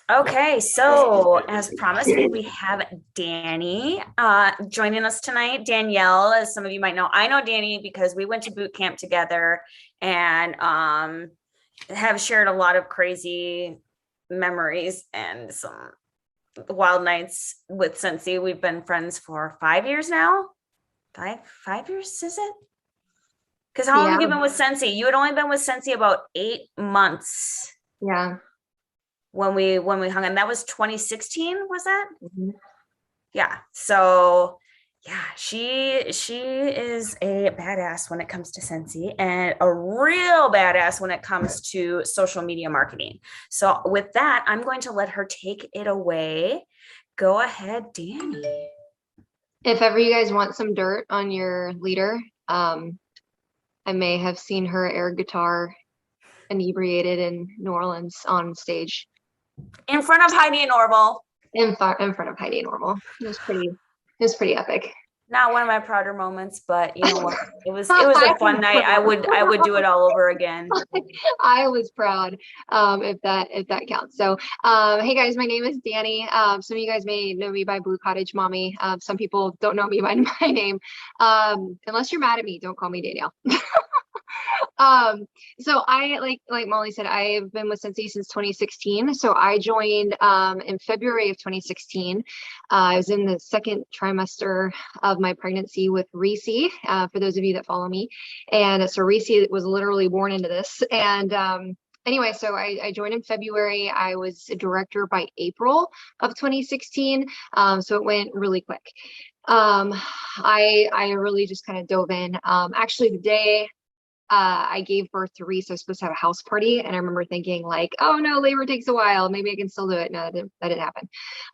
Okay, so as promised, we have Dani joining us tonight. Danielle, as some of you might know, I know Dani because we went to boot camp together and have shared a lot of crazy memories and some wild nights with Sensi. We've been friends for 5 years now. Five years, is it? Because how long Yeah, have you been with Sensi? You had only been with Sensi about 8 months yeah. when we hung, and that was 2016, was that? Mhm. Yeah. So yeah, she is a badass when it comes to Sensi and a real badass when it comes to social media marketing. So with that, I'm going to let her take it away. Go ahead, Dani. If ever you guys want some dirt on your leader, I may have seen her air guitar inebriated in New Orleans on stage In front of Heidi and Norval. in front of Heidi Normal. It was pretty epic. Not one of my prouder moments, but you know what? It was a I fun was night. I proud. would I would do it all over again. I was proud, if that counts. So, hey guys, my name is Dani. Some of you guys may know me by Blue Cottage Mommy. Some people don't know me by my name. Unless you're mad at me, don't call me Danielle. Um, so I like Molly said, I've been with Sensi since 2016. So I joined in February of 2016. I was in the second trimester of my pregnancy with Reese, for those of you that follow me. And so Reese was literally born into this. And anyway, so I joined in February. I was a director by April of 2016. So it went really quick. I really just kind of dove in. Actually, the day I gave birth to Reese. I was supposed to have a house party, and I remember thinking like, "Oh no, labor takes a while. Maybe I can still do it." No, that didn't happen.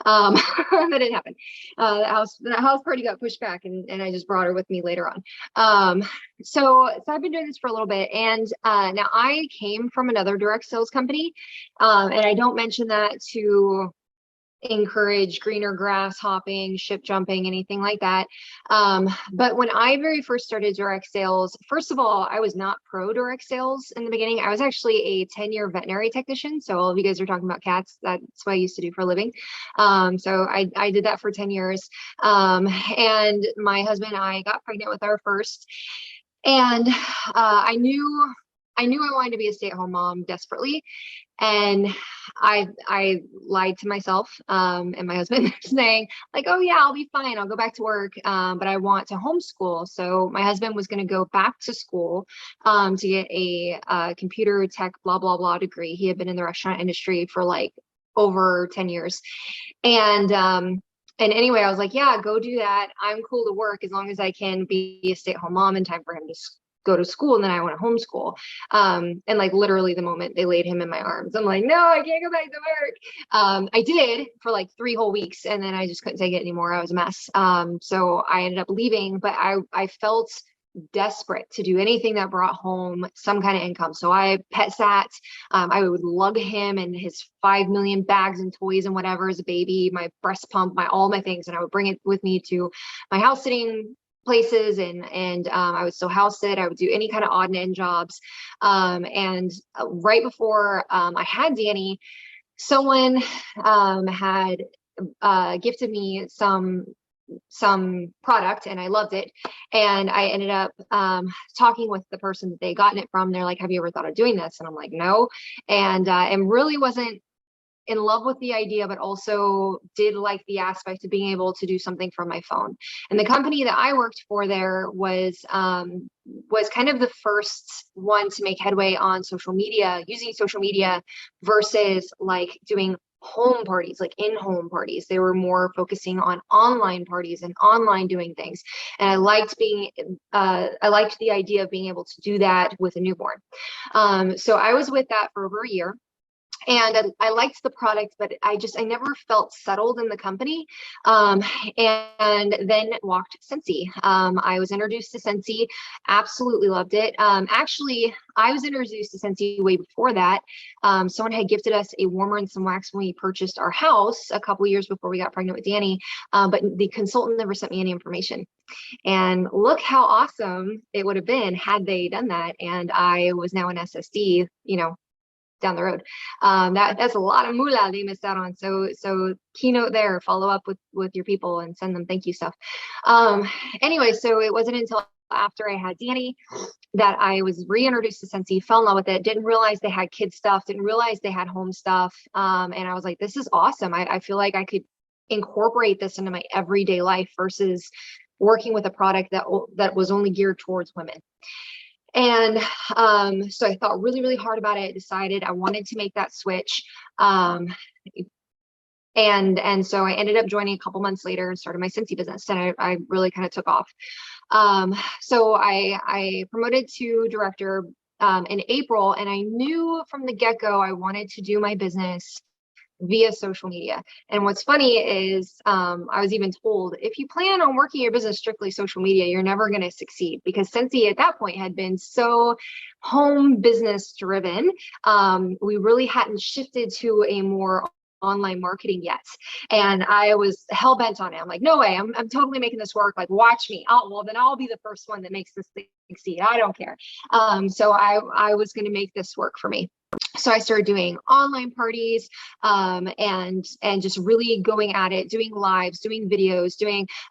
That didn't happen. The house party got pushed back, and I just brought her with me later on. So I've been doing this for a little bit, and now I came from another direct sales company, and I don't mention that to encourage greener grass hopping, ship jumping, anything like that. But when I very first started direct sales, first of all, I was not pro direct sales in the beginning. I was actually a 10-year veterinary technician. So all of you guys are talking about cats. That's what I used to do for a living. So I did that for 10 years. And my husband and I got pregnant with our first. And I knew I wanted to be a stay-at-home mom desperately. And I lied to myself and my husband saying like, oh yeah, I'll be fine. I'll go back to work. But I want to homeschool. So my husband was going to go back to school to get a computer tech, blah, blah, blah degree. He had been in the restaurant industry for like over 10 years. And anyway, I was like, yeah, go do that. I'm cool to work as long as I can be a stay-at-home mom in time for him to go to school, and then I want to homeschool. And like literally the moment they laid him in my arms, I'm like, no, I can't go back to work. I did for like 3 whole weeks, and then I just couldn't take it anymore. I was a mess. So I ended up leaving, but I felt desperate to do anything that brought home some kind of income. So I pet sat. I would lug him and his 5 million bags and toys and whatever as a baby, my breast pump, all my things, and I would bring it with me to my house sitting places, and I would still house sit. I would do any kind of odd and end jobs. And right before I had Dani, someone had gifted me some product, and I loved it. And I ended up talking with the person that they gotten it from. They're like, have you ever thought of doing this? And I'm like, no. And really wasn't in love with the idea, but also did like the aspect of being able to do something from my phone. And the company that I worked for there was kind of the first one to make headway on social media, using social media versus like doing home parties, like in-home parties. They were more focusing on online parties and online doing things. And I liked the idea of being able to do that with a newborn. So I was with that for over a year. And I liked the product, but I never felt settled in the company. And then walked Sensi. I was introduced to Sensi, absolutely loved it. Actually, I was introduced to Sensi way before that. Someone had gifted us a warmer and some wax when we purchased our house a couple years before we got pregnant with Dani. But the consultant never sent me any information. And look how awesome it would have been had they done that. And I was now an SSD, down the road. That's a lot of moolah they missed out on. So keynote there, follow up with your people and send them thank you stuff. Anyway, so it wasn't until after I had Dani that I was reintroduced to Scentsy, fell in love with it, didn't realize they had kids stuff, didn't realize they had home stuff. And I was like, this is awesome. I feel like I could incorporate this into my everyday life versus working with a product that was only geared towards women. And so I thought really, really hard about it, decided I wanted to make that switch. And so I ended up joining a couple months later and started my Scentsy business, and I really kind of took off. So I promoted to director in April, and I knew from the get-go I wanted to do my business via social media. And what's funny is I was even told, if you plan on working your business strictly social media, you're never going to succeed, because Scentsy at that point had been so home business driven. We really hadn't shifted to a more online marketing yet. And I was hell bent on it. I'm like, no way, I'm totally making this work. Like, watch me. Then I'll be the first one that makes this thing succeed. I don't care. So I was going to make this work for me. So I started doing online parties, and just really going at it, doing lives, doing videos,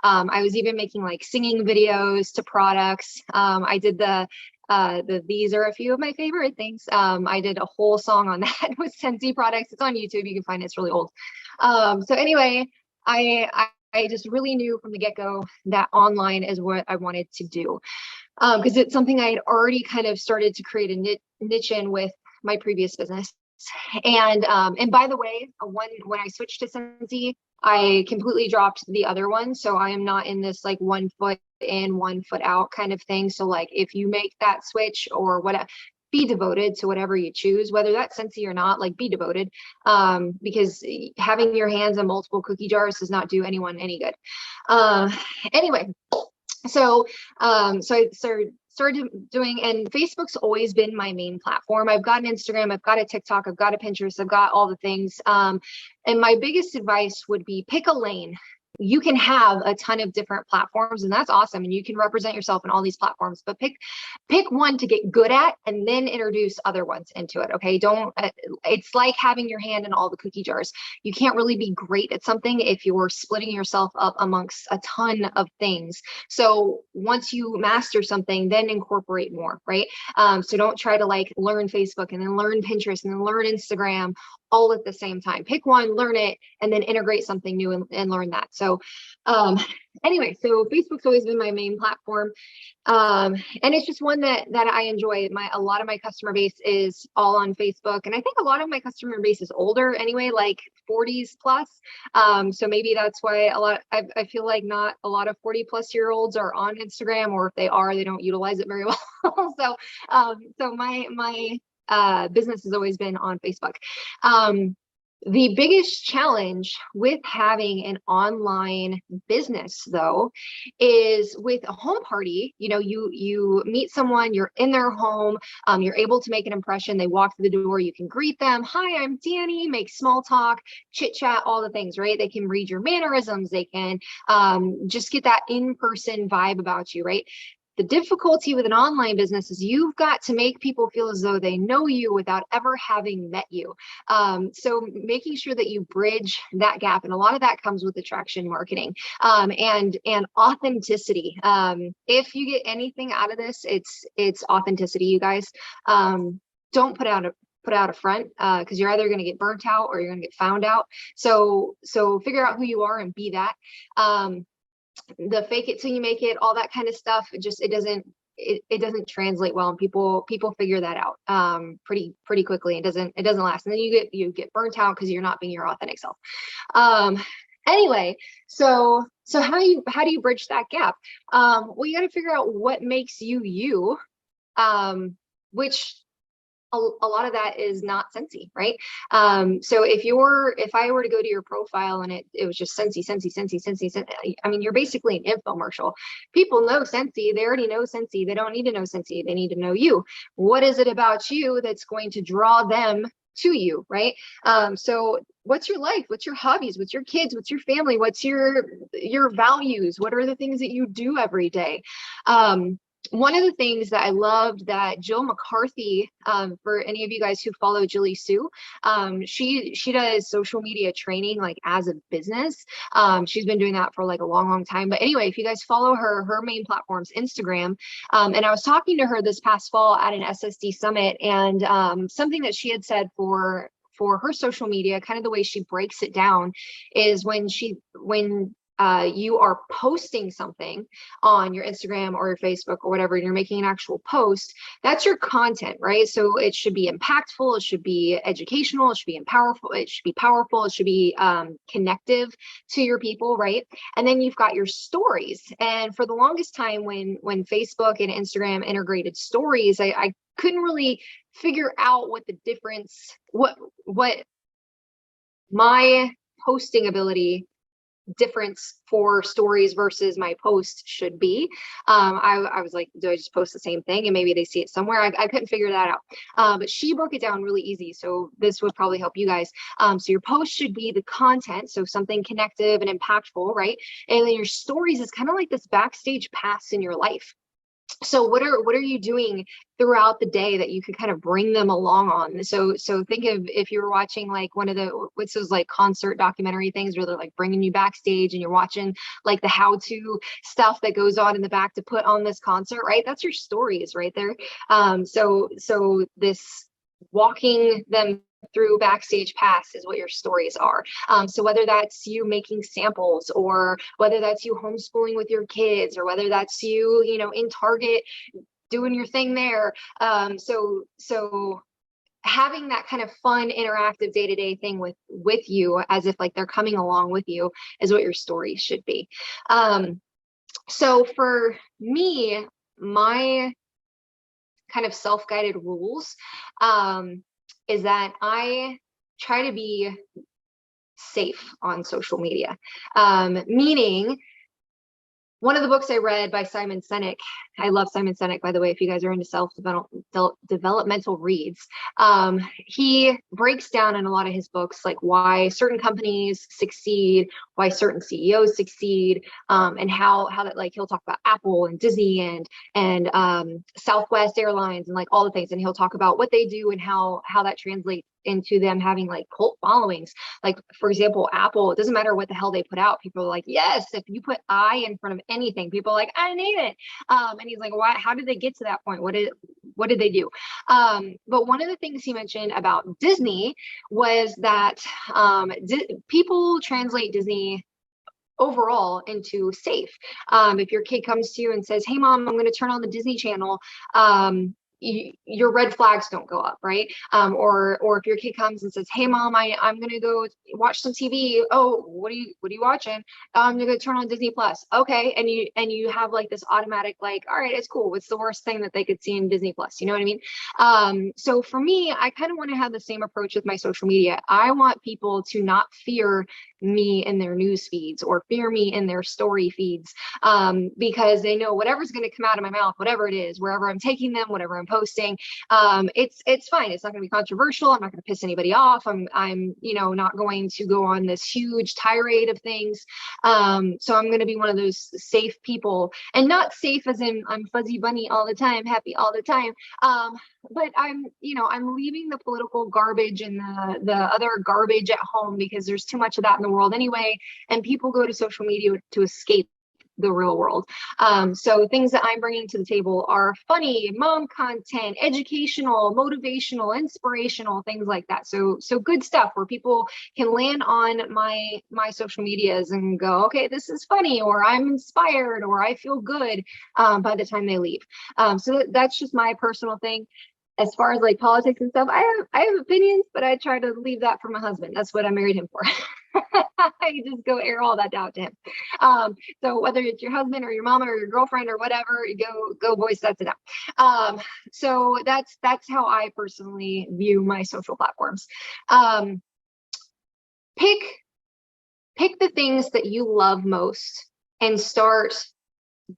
I was even making like singing videos to products. I did these are a few of my favorite things. I did a whole song on that with Scentsy products. It's on YouTube. You can find it. It's really old. So anyway, I just really knew from the get-go that online is what I wanted to do. Because it's something I had already kind of started to create a niche in with my previous business. And by the way, when I switched to Scentsy, I completely dropped the other one. So I am not in this like 1 foot in, 1 foot out kind of thing. So like, if you make that switch or whatever, be devoted to whatever you choose, whether that's Scentsy or not, like be devoted, because having your hands in multiple cookie jars does not do anyone any good. Anyway, so I started doing, and Facebook's always been my main platform. I've got an Instagram, I've got a TikTok, I've got a Pinterest, I've got all the things. And my biggest advice would be pick a lane. You can have a ton of different platforms, and that's awesome. And you can represent yourself in all these platforms, but pick one to get good at and then introduce other ones into it. Okay. It's like having your hand in all the cookie jars. You can't really be great at something if you're splitting yourself up amongst a ton of things. So once you master something, then incorporate more, right? So don't try to like learn Facebook and then learn Pinterest and then learn Instagram all at the same time. Pick one, learn it, and then integrate something new and learn that. So anyway, so Facebook's always been my main platform. And it's just one that I enjoy. A lot of my customer base is all on Facebook. And I think a lot of my customer base is older anyway, like 40s plus. So maybe that's why I feel like not a lot of 40+ year olds are on Instagram, or if they are, they don't utilize it very well. So my business has always been on Facebook. The biggest challenge with having an online business, though, is with a home party. You meet someone, you're in their home, you're able to make an impression. They walk through the door, you can greet them. Hi, I'm Dani. Make small talk, chit chat, all the things, right? They can read your mannerisms. They can just get that in-person vibe about you, right? The difficulty with an online business is you've got to make people feel as though they know you without ever having met you. So making sure that you bridge that gap, and a lot of that comes with attraction marketing, and authenticity. If you get anything out of this, it's authenticity, you guys. Don't put out a front, because you're either going to get burnt out or you're going to get found out. So figure out who you are and be that. The fake it till you make it, all that kind of stuff, it doesn't translate well, and people figure that out pretty quickly. It doesn't last, and then you get burnt out because you're not being your authentic self. Anyway, so how do you bridge that gap? Well, you got to figure out what makes you, which a lot of that is not Scentsy, right? So if I were to go to your profile and it was just Scentsy, I mean, you're basically an infomercial. People know Scentsy. They already know Scentsy. They don't need to know Scentsy. They need to know you. What is it about you that's going to draw them to you, right? So what's your life? What's your hobbies? What's your kids? What's your family? What's your values? What are the things that you do every day? one of the things that I loved that Jill McCarthy, for any of you guys who follow Jilly Sue, she does social media training like as a business. She's been doing that for like a long time. But anyway, if you guys follow her, her main platform's Instagram. And I was talking to her this past fall at an SSD summit, and something that she had said for her social media, kind of the way she breaks it down, is when you are posting something on your Instagram or your Facebook or whatever, and you're making an actual post, that's your content, right? So it should be impactful, it should be educational, it should be powerful, it should be connective to your people, right? And then you've got your stories. And for the longest time, when Facebook and Instagram integrated stories, I couldn't really figure out what the difference, what my posting ability difference for stories versus my post should be. I was like, do I just post the same thing and maybe they see it somewhere? I couldn't figure that out. But she broke it down really easy. So this would probably help you guys. So your post should be the content. So something connective and impactful, right? And then your stories is kind of like this backstage pass in your life. So what are you doing throughout the day that you could kind of bring them along on? So think of if you were watching like one of what's those like concert documentary things where they're like bringing you backstage and you're watching like the how-to stuff that goes on in the back to put on this concert, right? That's your stories right there. So this walking them through backstage pass is what your stories are. So whether that's you making samples, or whether that's you homeschooling with your kids, or whether that's you, in Target doing your thing there. So having that kind of fun, interactive day-to-day thing with you, as if like they're coming along with you, is what your story should be. So for me, my kind of self-guided rules, is that I try to be safe on social media. Meaning, one of the books I read by Simon Sinek, I love Simon Sinek, by the way, if you guys are into developmental reads, he breaks down in a lot of his books, like why certain companies succeed, why certain CEOs succeed, and how that, like, he'll talk about Apple and Disney and Southwest Airlines and like all the things. And he'll talk about what they do and how that translates into them having like cult followings. Like, for example, Apple, it doesn't matter what the hell they put out. People are like, yes, if you put I in front of anything, people are like, I need it. And he's like, why? How did they get to that point? What did they do? But one of the things he mentioned about Disney was that people translate Disney overall into safe. If your kid comes to you and says, hey mom, I'm going to turn on the Disney Channel, your red flags don't go up, right? Or if your kid comes and says, hey mom, I'm gonna go watch some TV. Oh, what are you watching? I'm gonna turn on Disney Plus. Okay. And you have like this automatic, like, all right, it's cool. What's the worst thing that they could see in Disney Plus? You know what I mean? So for me, I kind of want to have the same approach with my social media. I want people to not fear me in their news feeds or fear me in their story feeds, because they know whatever's going to come out of my mouth, whatever it is, wherever I'm taking them, whatever I'm posting, it's fine. It's not going to be controversial. I'm not going to piss anybody off. I'm not going to go on this huge tirade of things. So I'm going to be one of those safe people, and not safe as in I'm fuzzy bunny all the time, happy all the time. But I'm leaving the political garbage and the other garbage at home, because there's too much of that in the world anyway. And people go to social media to escape the real world. So things that I'm bringing to the table are funny, mom content, educational, motivational, inspirational, things like that. So good stuff where people can land on my social medias and go, okay, this is funny, or I'm inspired, or I feel good by the time they leave. So that's just my personal thing. As far as like politics and stuff, I have opinions, but I try to leave that for my husband. That's what I married him for. I just go air all that out to him. So whether it's your husband or your mama or your girlfriend or whatever, you go voice that to them. So that's how I personally view my social platforms. Pick the things that you love most and start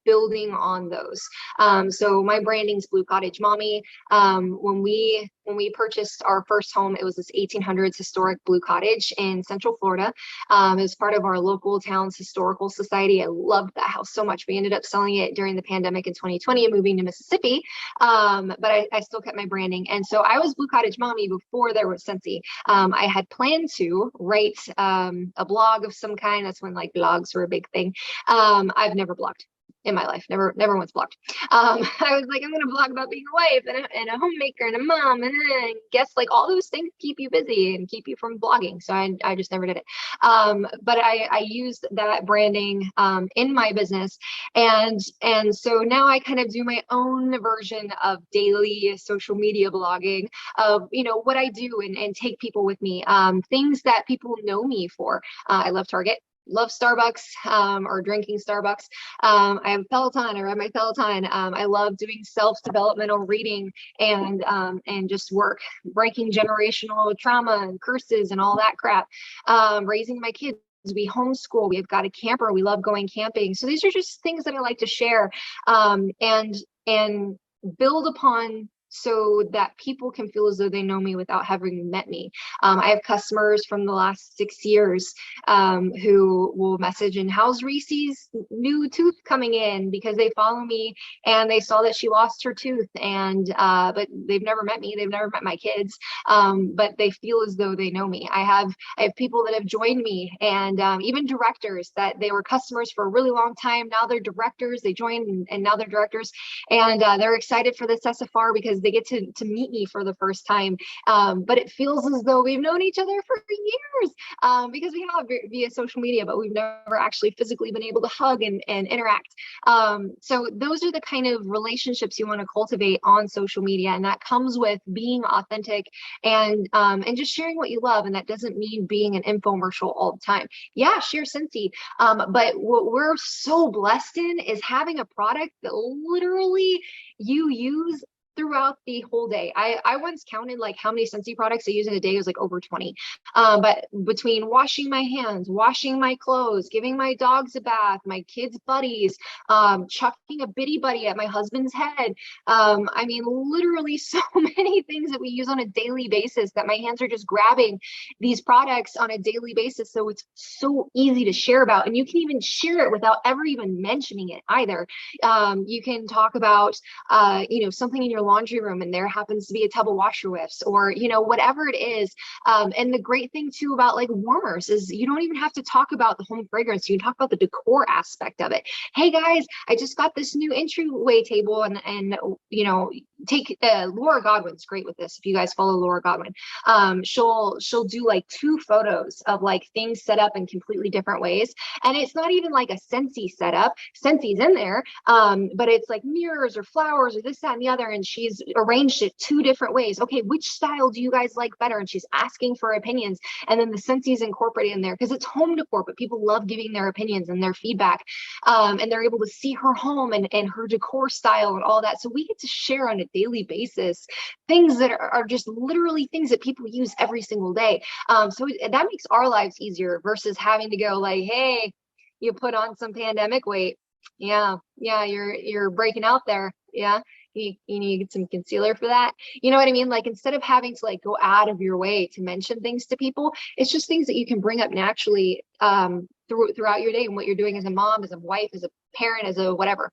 building on those. So my branding's Blue Cottage Mommy. When we purchased our first home, it was this 1800s historic blue cottage in Central Florida. It was part of our local town's historical society. I loved that house so much. We ended up selling it during the pandemic in 2020 and moving to Mississippi. But I still kept my branding. And so I was Blue Cottage Mommy before there was Scentsy. I had planned to write a blog of some kind. That's when like blogs were a big thing. I've never blogged in my life, never once blogged. I was like, I'm gonna blog about being a wife and a homemaker and a mom, and guess like all those things keep you busy and keep you from blogging. So I just never did it. But I used that branding in my business, and so now I kind of do my own version of daily social media blogging of what I do and take people with me, things that people know me for. I love Target, love Starbucks, or drinking Starbucks. I have Peloton. I ride my Peloton. I love doing self-developmental reading and just work, breaking generational trauma and curses and all that crap. Raising my kids. We homeschool. We've got a camper. We love going camping. So these are just things that I like to share, and build upon, so that people can feel as though they know me without having met me. I have customers from the last 6 years who will message, and how's Reese's new tooth coming in, because they follow me and they saw that she lost her tooth, and but they've never met me, they've never met my kids, but they feel as though they know me. I have people that have joined me, and even directors that they were customers for a really long time. Now they're directors. They joined and now they're directors, and they're excited for this SFR because they get to meet me for the first time. But it feels as though we've known each other for years, because we have via social media, but we've never actually physically been able to hug and interact. So those are the kind of relationships you want to cultivate on social media, and that comes with being authentic and just sharing what you love. And that doesn't mean being an infomercial all the time. Yeah, share Scentsy, but what we're so blessed in is having a product that literally you use throughout the whole day. I once counted like how many Scentsy products I use in a day. It was like over 20. But between washing my hands, washing my clothes, giving my dogs a bath, my kids' buddies, chucking a bitty buddy at my husband's head. I mean, literally so many things that we use on a daily basis that my hands are just grabbing these products on a daily basis. So it's so easy to share about, and you can even share it without ever even mentioning it either. You can talk about, something in your laundry room, and there happens to be a tub of washer whiffs, or whatever it is. And the great thing too about like warmers is you don't even have to talk about the home fragrance. You can talk about the decor aspect of it. Hey guys, I just got this new entryway table, and take Laura Godwin's great with this. If you guys follow Laura Godwin, she'll do like 2 photos of like things set up in completely different ways, and it's not even like a Scentsy setup. Scentsy's in there, but it's like mirrors or flowers or this, that, and the other, and she's arranged it 2 different ways. Okay, which style do you guys like better? And she's asking for opinions, and then the Scentsy's incorporated in there because it's home decor, but people love giving their opinions and their feedback, and they're able to see her home and her decor style and all that. So we get to share on a daily basis things that are just literally things that people use every single day. So that makes our lives easier versus having to go like, hey, you put on some pandemic weight. Yeah, you're breaking out there. Yeah, you need to get some concealer for that. You know what I mean? Like, instead of having to like go out of your way to mention things to people, it's just things that you can bring up naturally throughout your day and what you're doing as a mom, as a wife, as a parent, as a whatever.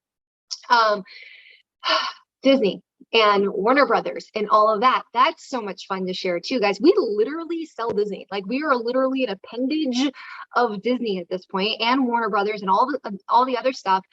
Disney and Warner Brothers and all of that. That's so much fun to share too, guys. We literally sell Disney. Like, we are literally an appendage of Disney at this point, and Warner Brothers and all the other stuff.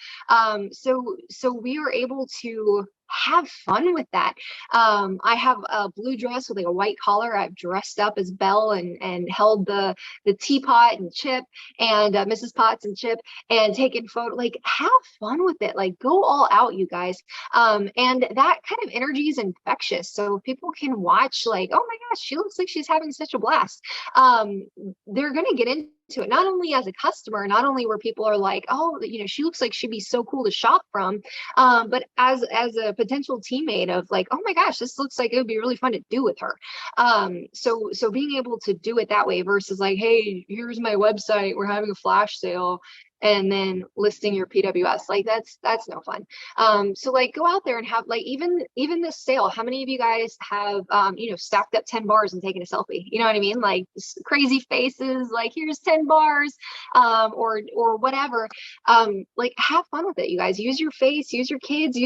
So we are able to have fun with that. I have a blue dress with like a white collar. I've dressed up as Belle and held the teapot and Chip and Mrs. Potts and Chip and taken photo. Like, have fun with it. Like, go all out, you guys. And that kind of energy is infectious. So people can watch like, oh my gosh, she looks like she's having such a blast. They're going to get into it, not only as a customer, not only where people are like, oh, she looks like she'd be so cool to shop from, but as a potential teammate of like, oh my gosh, this looks like it would be really fun to do with her. So being able to do it that way versus like, hey, here's my website, we're having a flash sale, and then listing your PWS. Like that's no fun. So like go out there and have like even this sale. How many of you guys have stacked up 10 bars and taken a selfie? You know what I mean? Like crazy faces, like here's 10 bars, or whatever. Like have fun with it, you guys. Use your face, use your kids,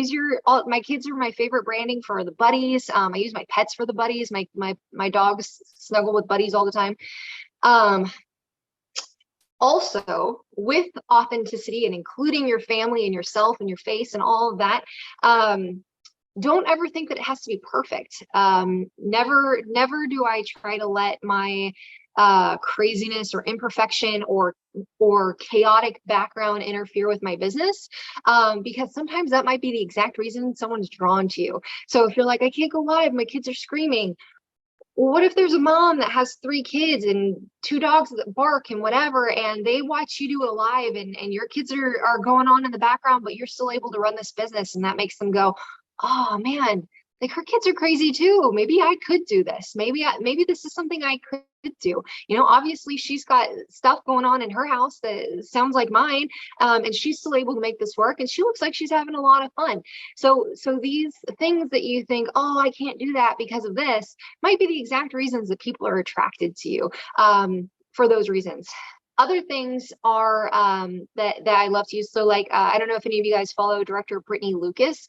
my kids are my favorite branding for the buddies. I use my pets for the buddies. My dogs snuggle with buddies all the time. Also, with authenticity and including your family and yourself and your face and all of that, don't ever think that it has to be perfect. Never do I try to let my craziness or imperfection or chaotic background interfere with my business, because sometimes that might be the exact reason someone's drawn to you. So if you're like, I can't go live, my kids are screaming. What if there's a mom that has 3 kids and 2 dogs that bark and whatever, and they watch you do it live, and your kids are going on in the background, but you're still able to run this business, and that makes them go, oh man, like her kids are crazy too. Maybe I could do this. Maybe this is something I could do. Obviously she's got stuff going on in her house that sounds like mine, and she's still able to make this work, and she looks like she's having a lot of fun. So these things that you think, oh, I can't do that because of this, might be the exact reasons that people are attracted to you, for those reasons. Other things are that I love to use. So like, I don't know if any of you guys follow director Brittany Lucas.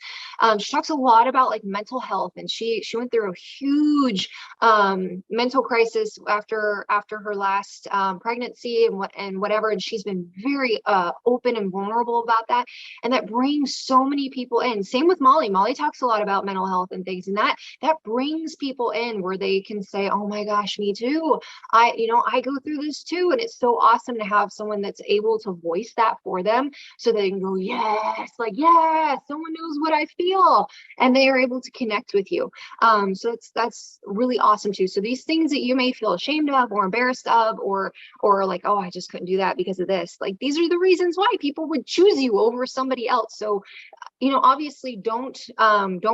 She talks a lot about like mental health, and she went through a huge mental crisis after her last pregnancy and whatever. And she's been very open and vulnerable about that. And that brings so many people in. Same with Molly. Molly talks a lot about mental health and things. And that brings people in where they can say, oh my gosh, me too. I go through this too. And it's so awesome to have someone that's able to voice that for them, so they can go, yes, like, yes, someone knows what I feel, and they are able to connect with you. So that's really awesome too. So these things that you may feel ashamed of or embarrassed of, or like, oh, I just couldn't do that because of this, like, these are the reasons why people would choose you over somebody else. So obviously don't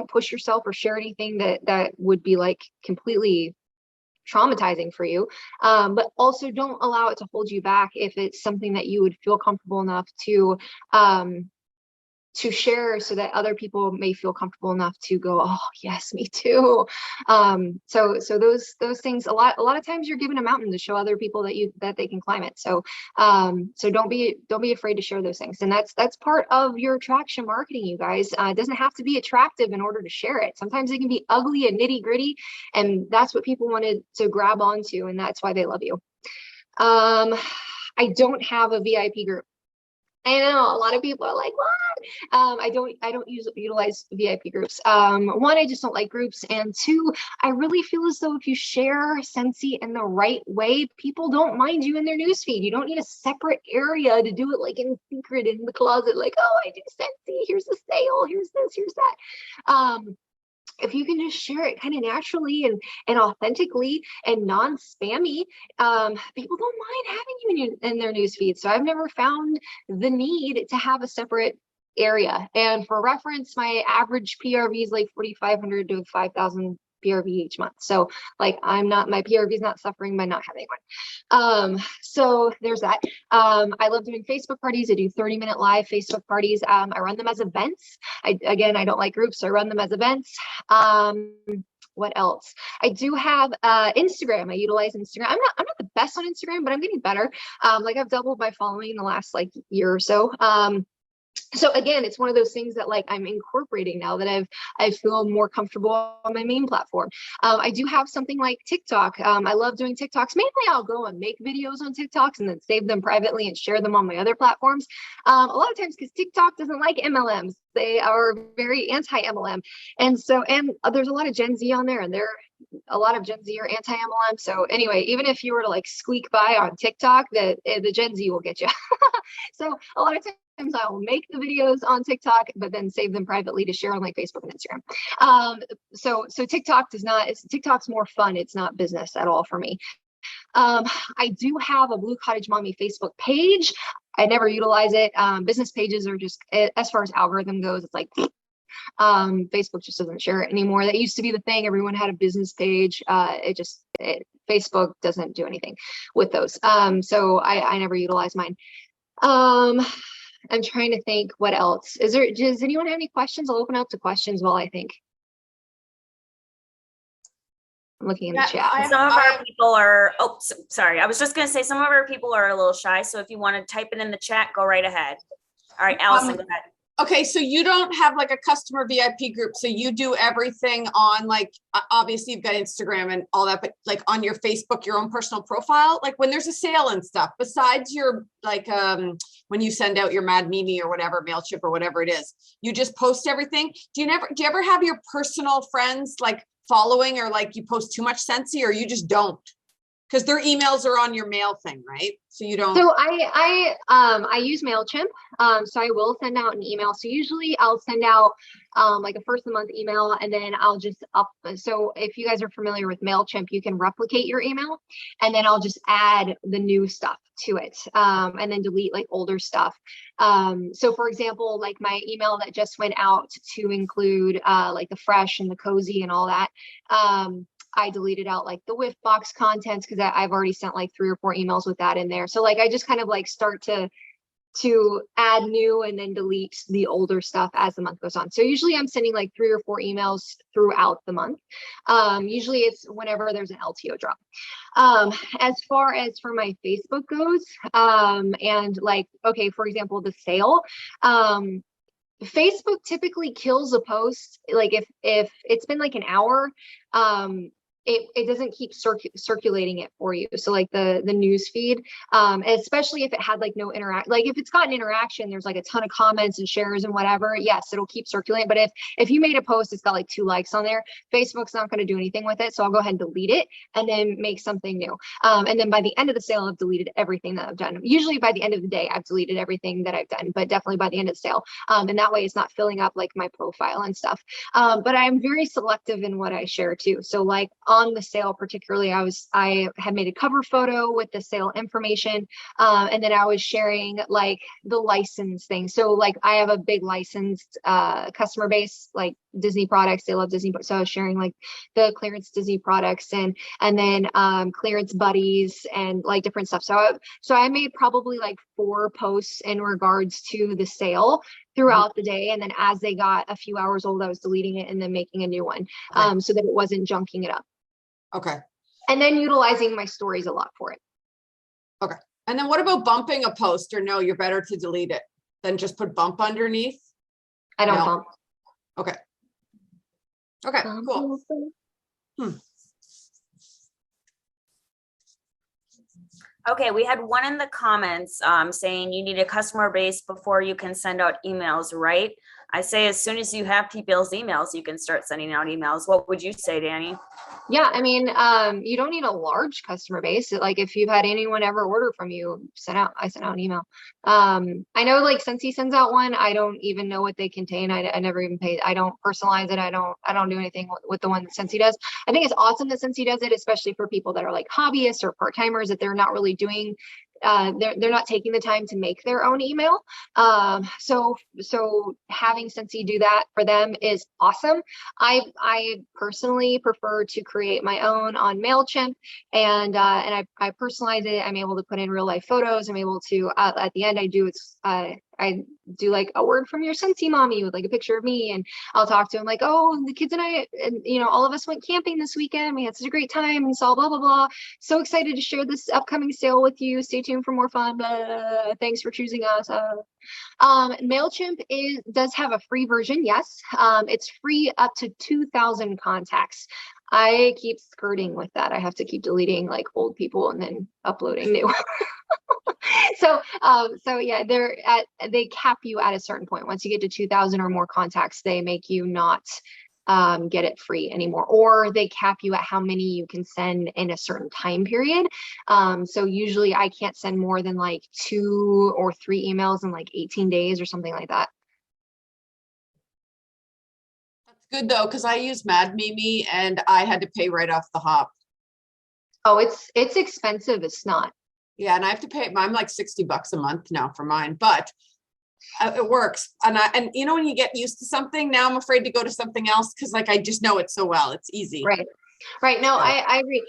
push yourself or share anything that would be like completely traumatizing for you, but also don't allow it to hold you back if it's something that you would feel comfortable enough to share, so that other people may feel comfortable enough to go, oh yes, me too. So those things, a lot of times you're given a mountain to show other people that they can climb it. So don't be afraid to share those things. And that's part of your attraction marketing, you guys. It doesn't have to be attractive in order to share it. Sometimes it can be ugly and nitty gritty, and that's what people wanted to grab onto, and that's why they love you. I don't have a VIP group. I know a lot of people are like, what? I don't utilize VIP groups. One, I just don't like groups. And 2, I really feel as though if you share Scentsy in the right way, people don't mind you in their newsfeed. You don't need a separate area to do it like in secret in the closet, like, oh, I do Scentsy, here's a sale, here's this, here's that. If you can just share it kind of naturally and authentically and non-spammy, people don't mind having you in their newsfeed. So I've never found the need to have a separate area. And for reference, my average PRV is like 4,500 to 5,000 PRV each month. So like my PRV is not suffering by not having one. So there's that. I love doing Facebook parties. I do 30-minute live Facebook parties. I run them as events. I don't like groups, so I run them as events. What else? I do have Instagram. I utilize Instagram. I'm not the best on Instagram, but I'm getting better. Like I've doubled my following in the last like year or so. So again, it's one of those things that like I'm incorporating now that I feel more comfortable on my main platform. I do have something like TikTok. I love doing TikToks. Mainly I'll go and make videos on TikToks and then save them privately and share them on my other platforms. A lot of times because TikTok doesn't like MLMs. They are very anti-MLM. And there's a lot of Gen Z on there, and a lot of Gen Z are anti-MLM. So anyway, even if you were to like squeak by on TikTok, the Gen Z will get you. So a lot of times I will make the videos on TikTok, but then save them privately to share on like Facebook and Instagram. So TikTok's more fun. It's not business at all for me. I do have a Blue Cottage Mommy Facebook page. I never utilize it. Business pages are just, as far as algorithm goes, it's like, Facebook just doesn't share it anymore. That used to be the thing. Everyone had a business page. Facebook doesn't do anything with those. So I never utilize mine. Um, I'm trying to think what else. Does anyone have any questions? I'll open up to questions while I think. I'm looking in the chat. Some of our people are, sorry. I was just going to say some of our people are a little shy. So if you want to type it in the chat, go right ahead. All right, Allison, go ahead. Okay, so you don't have like a customer VIP group. So you do everything on like, obviously you've got Instagram and all that, but like on your Facebook, your own personal profile, like when there's a sale and stuff, besides your like, when you send out your Mad Mimi or whatever, Mailchimp or whatever it is, you just post everything. Do you ever have your personal friends like following, or like you post too much Scentsy, or you just don't? Because their emails are on your mail thing, right? So you don't. So I use Mailchimp. So I will send out an email. So usually I'll send out like a first of the month email, and then I'll just so if you guys are familiar with Mailchimp, you can replicate your email, and then I'll just add the new stuff to it, and then delete like older stuff. So for example, like my email that just went out to include like the fresh and the cozy and all that. I deleted out like the whiff box contents because I've already sent like 3 or 4 emails with that in there. So like I just kind of like start to add new and then delete the older stuff as the month goes on. So usually I'm sending like 3 or 4 emails throughout the month. Usually it's whenever there's an LTO drop. As far as for my Facebook goes, and like, okay, for example, the sale, Facebook typically kills a post like if it's been like an hour, it doesn't keep circulating it for you. So like the news feed, especially if it had like no like if it's got an interaction, there's like a ton of comments and shares and whatever, yes, it'll keep circulating. But if you made a post, it's got like 2 likes on there, Facebook's not going to do anything with it. So I'll go ahead and delete it and then make something new. And then by the end of the sale, I've deleted everything that I've done. Usually by the end of the day, I've deleted everything that I've done, but definitely by the end of the sale. And that way it's not filling up like my profile and stuff. But I'm very selective in what I share too. So like on the sale particularly, I had made a cover photo with the sale information, and then I was sharing like the license thing. So like I have a big licensed customer base, like Disney products, they love Disney, so I was sharing like the clearance Disney products and then clearance buddies and like different stuff. So I made probably like 4 posts in regards to the sale throughout the day, and then as they got a few hours old, I was deleting it and then making a new one, so that it wasn't junking it up. Okay. And then utilizing my stories a lot for it. Okay. And then what about bumping a post, or no, you're better to delete it than just put bump underneath? I don't bump. Okay. Okay, cool. Okay, we had one in the comments saying you need a customer base before you can send out emails, right? I say as soon as you have people's emails, you can start sending out emails. What would you say, Dani? Yeah, I mean, you don't need a large customer base. Like if you've had anyone ever order from you, I sent out an email. I know like Scentsy sends out one. I don't even know what they contain. I never even paid. I don't personalize it. I don't do anything with the one that Scentsy does. I think it's awesome that Scentsy does it, especially for people that are like hobbyists or part-timers, that they're not really doing they're not taking the time to make their own email. So having Scentsy do that for them is awesome. I personally prefer to create my own on Mailchimp, and I personalize it. I'm able to put in real life photos. I'm able to at the end I do like a word from your Scentsy mommy with like a picture of me, and I'll talk to him like, oh, the kids and I, and all of us went camping this weekend. We had such a great time and saw blah blah blah. So excited to share this upcoming sale with you. Stay tuned for more fun. Blah. Thanks for choosing us. Mailchimp does have a free version. Yes, it's free up to 2,000 contacts. I keep skirting with that. I have to keep deleting like old people and then uploading new. So yeah, they cap you at a certain point. Once you get to 2,000 or more contacts, they make you not get it free anymore, or they cap you at how many you can send in a certain time period. So usually I can't send more than like 2 or 3 emails in like 18 days or something like that. That's good though, because I use Mad Mimi and I had to pay right off the hop. Oh, it's expensive. It's not. Yeah, and I have to pay. I'm like $60 a month now for mine, but it works. And when you get used to something, now I'm afraid to go to something else because like I just know it so well. It's easy. Right. Right. No, I agree.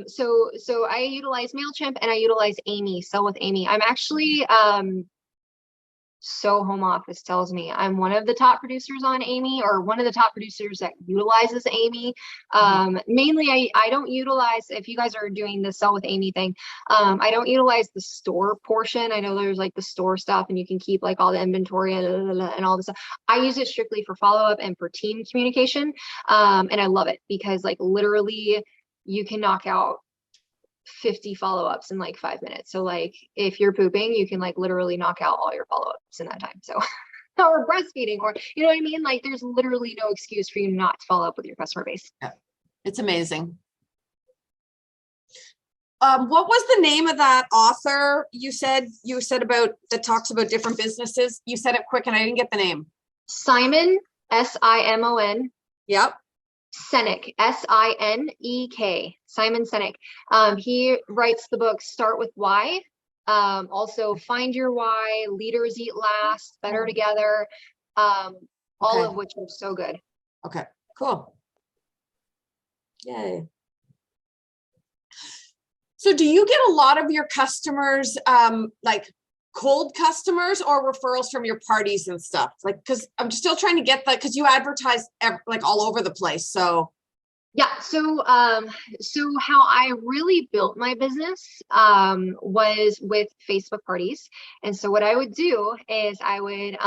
So I utilize Mailchimp and I utilize Amy, Sell with Amy. I'm actually so home office tells me I'm one of the top producers on Amy, or one of the top producers that utilizes Amy. Mainly I don't utilize, if you guys are doing the Sell with Amy thing, I don't utilize the store portion. I know there's like the store stuff and you can keep like all the inventory and all this stuff. I use it strictly for follow-up and for team communication. And I love it because like literally you can knock out 50 follow-ups in like 5 minutes. So like if you're pooping, you can like literally knock out all your follow-ups in that time. So or breastfeeding, or you know what I mean? Like there's literally no excuse for you not to follow up with your customer base. Yeah, it's amazing. What was the name of that author you said about that talks about different businesses? You said it quick and I didn't get the name. Simon, Simon. Yep. Sinek, Sinek, Simon Sinek. He writes the book Start with Why. Also Find Your Why, Leaders Eat Last, Better Together, all of which are so good. Okay, cool. Yay. So do you get a lot of your customers, like cold customers or referrals from your parties and stuff? Like, because I'm still trying to get that, because you advertise like all over the place. So yeah, so how I really built my business was with Facebook parties. And so what I would do is I would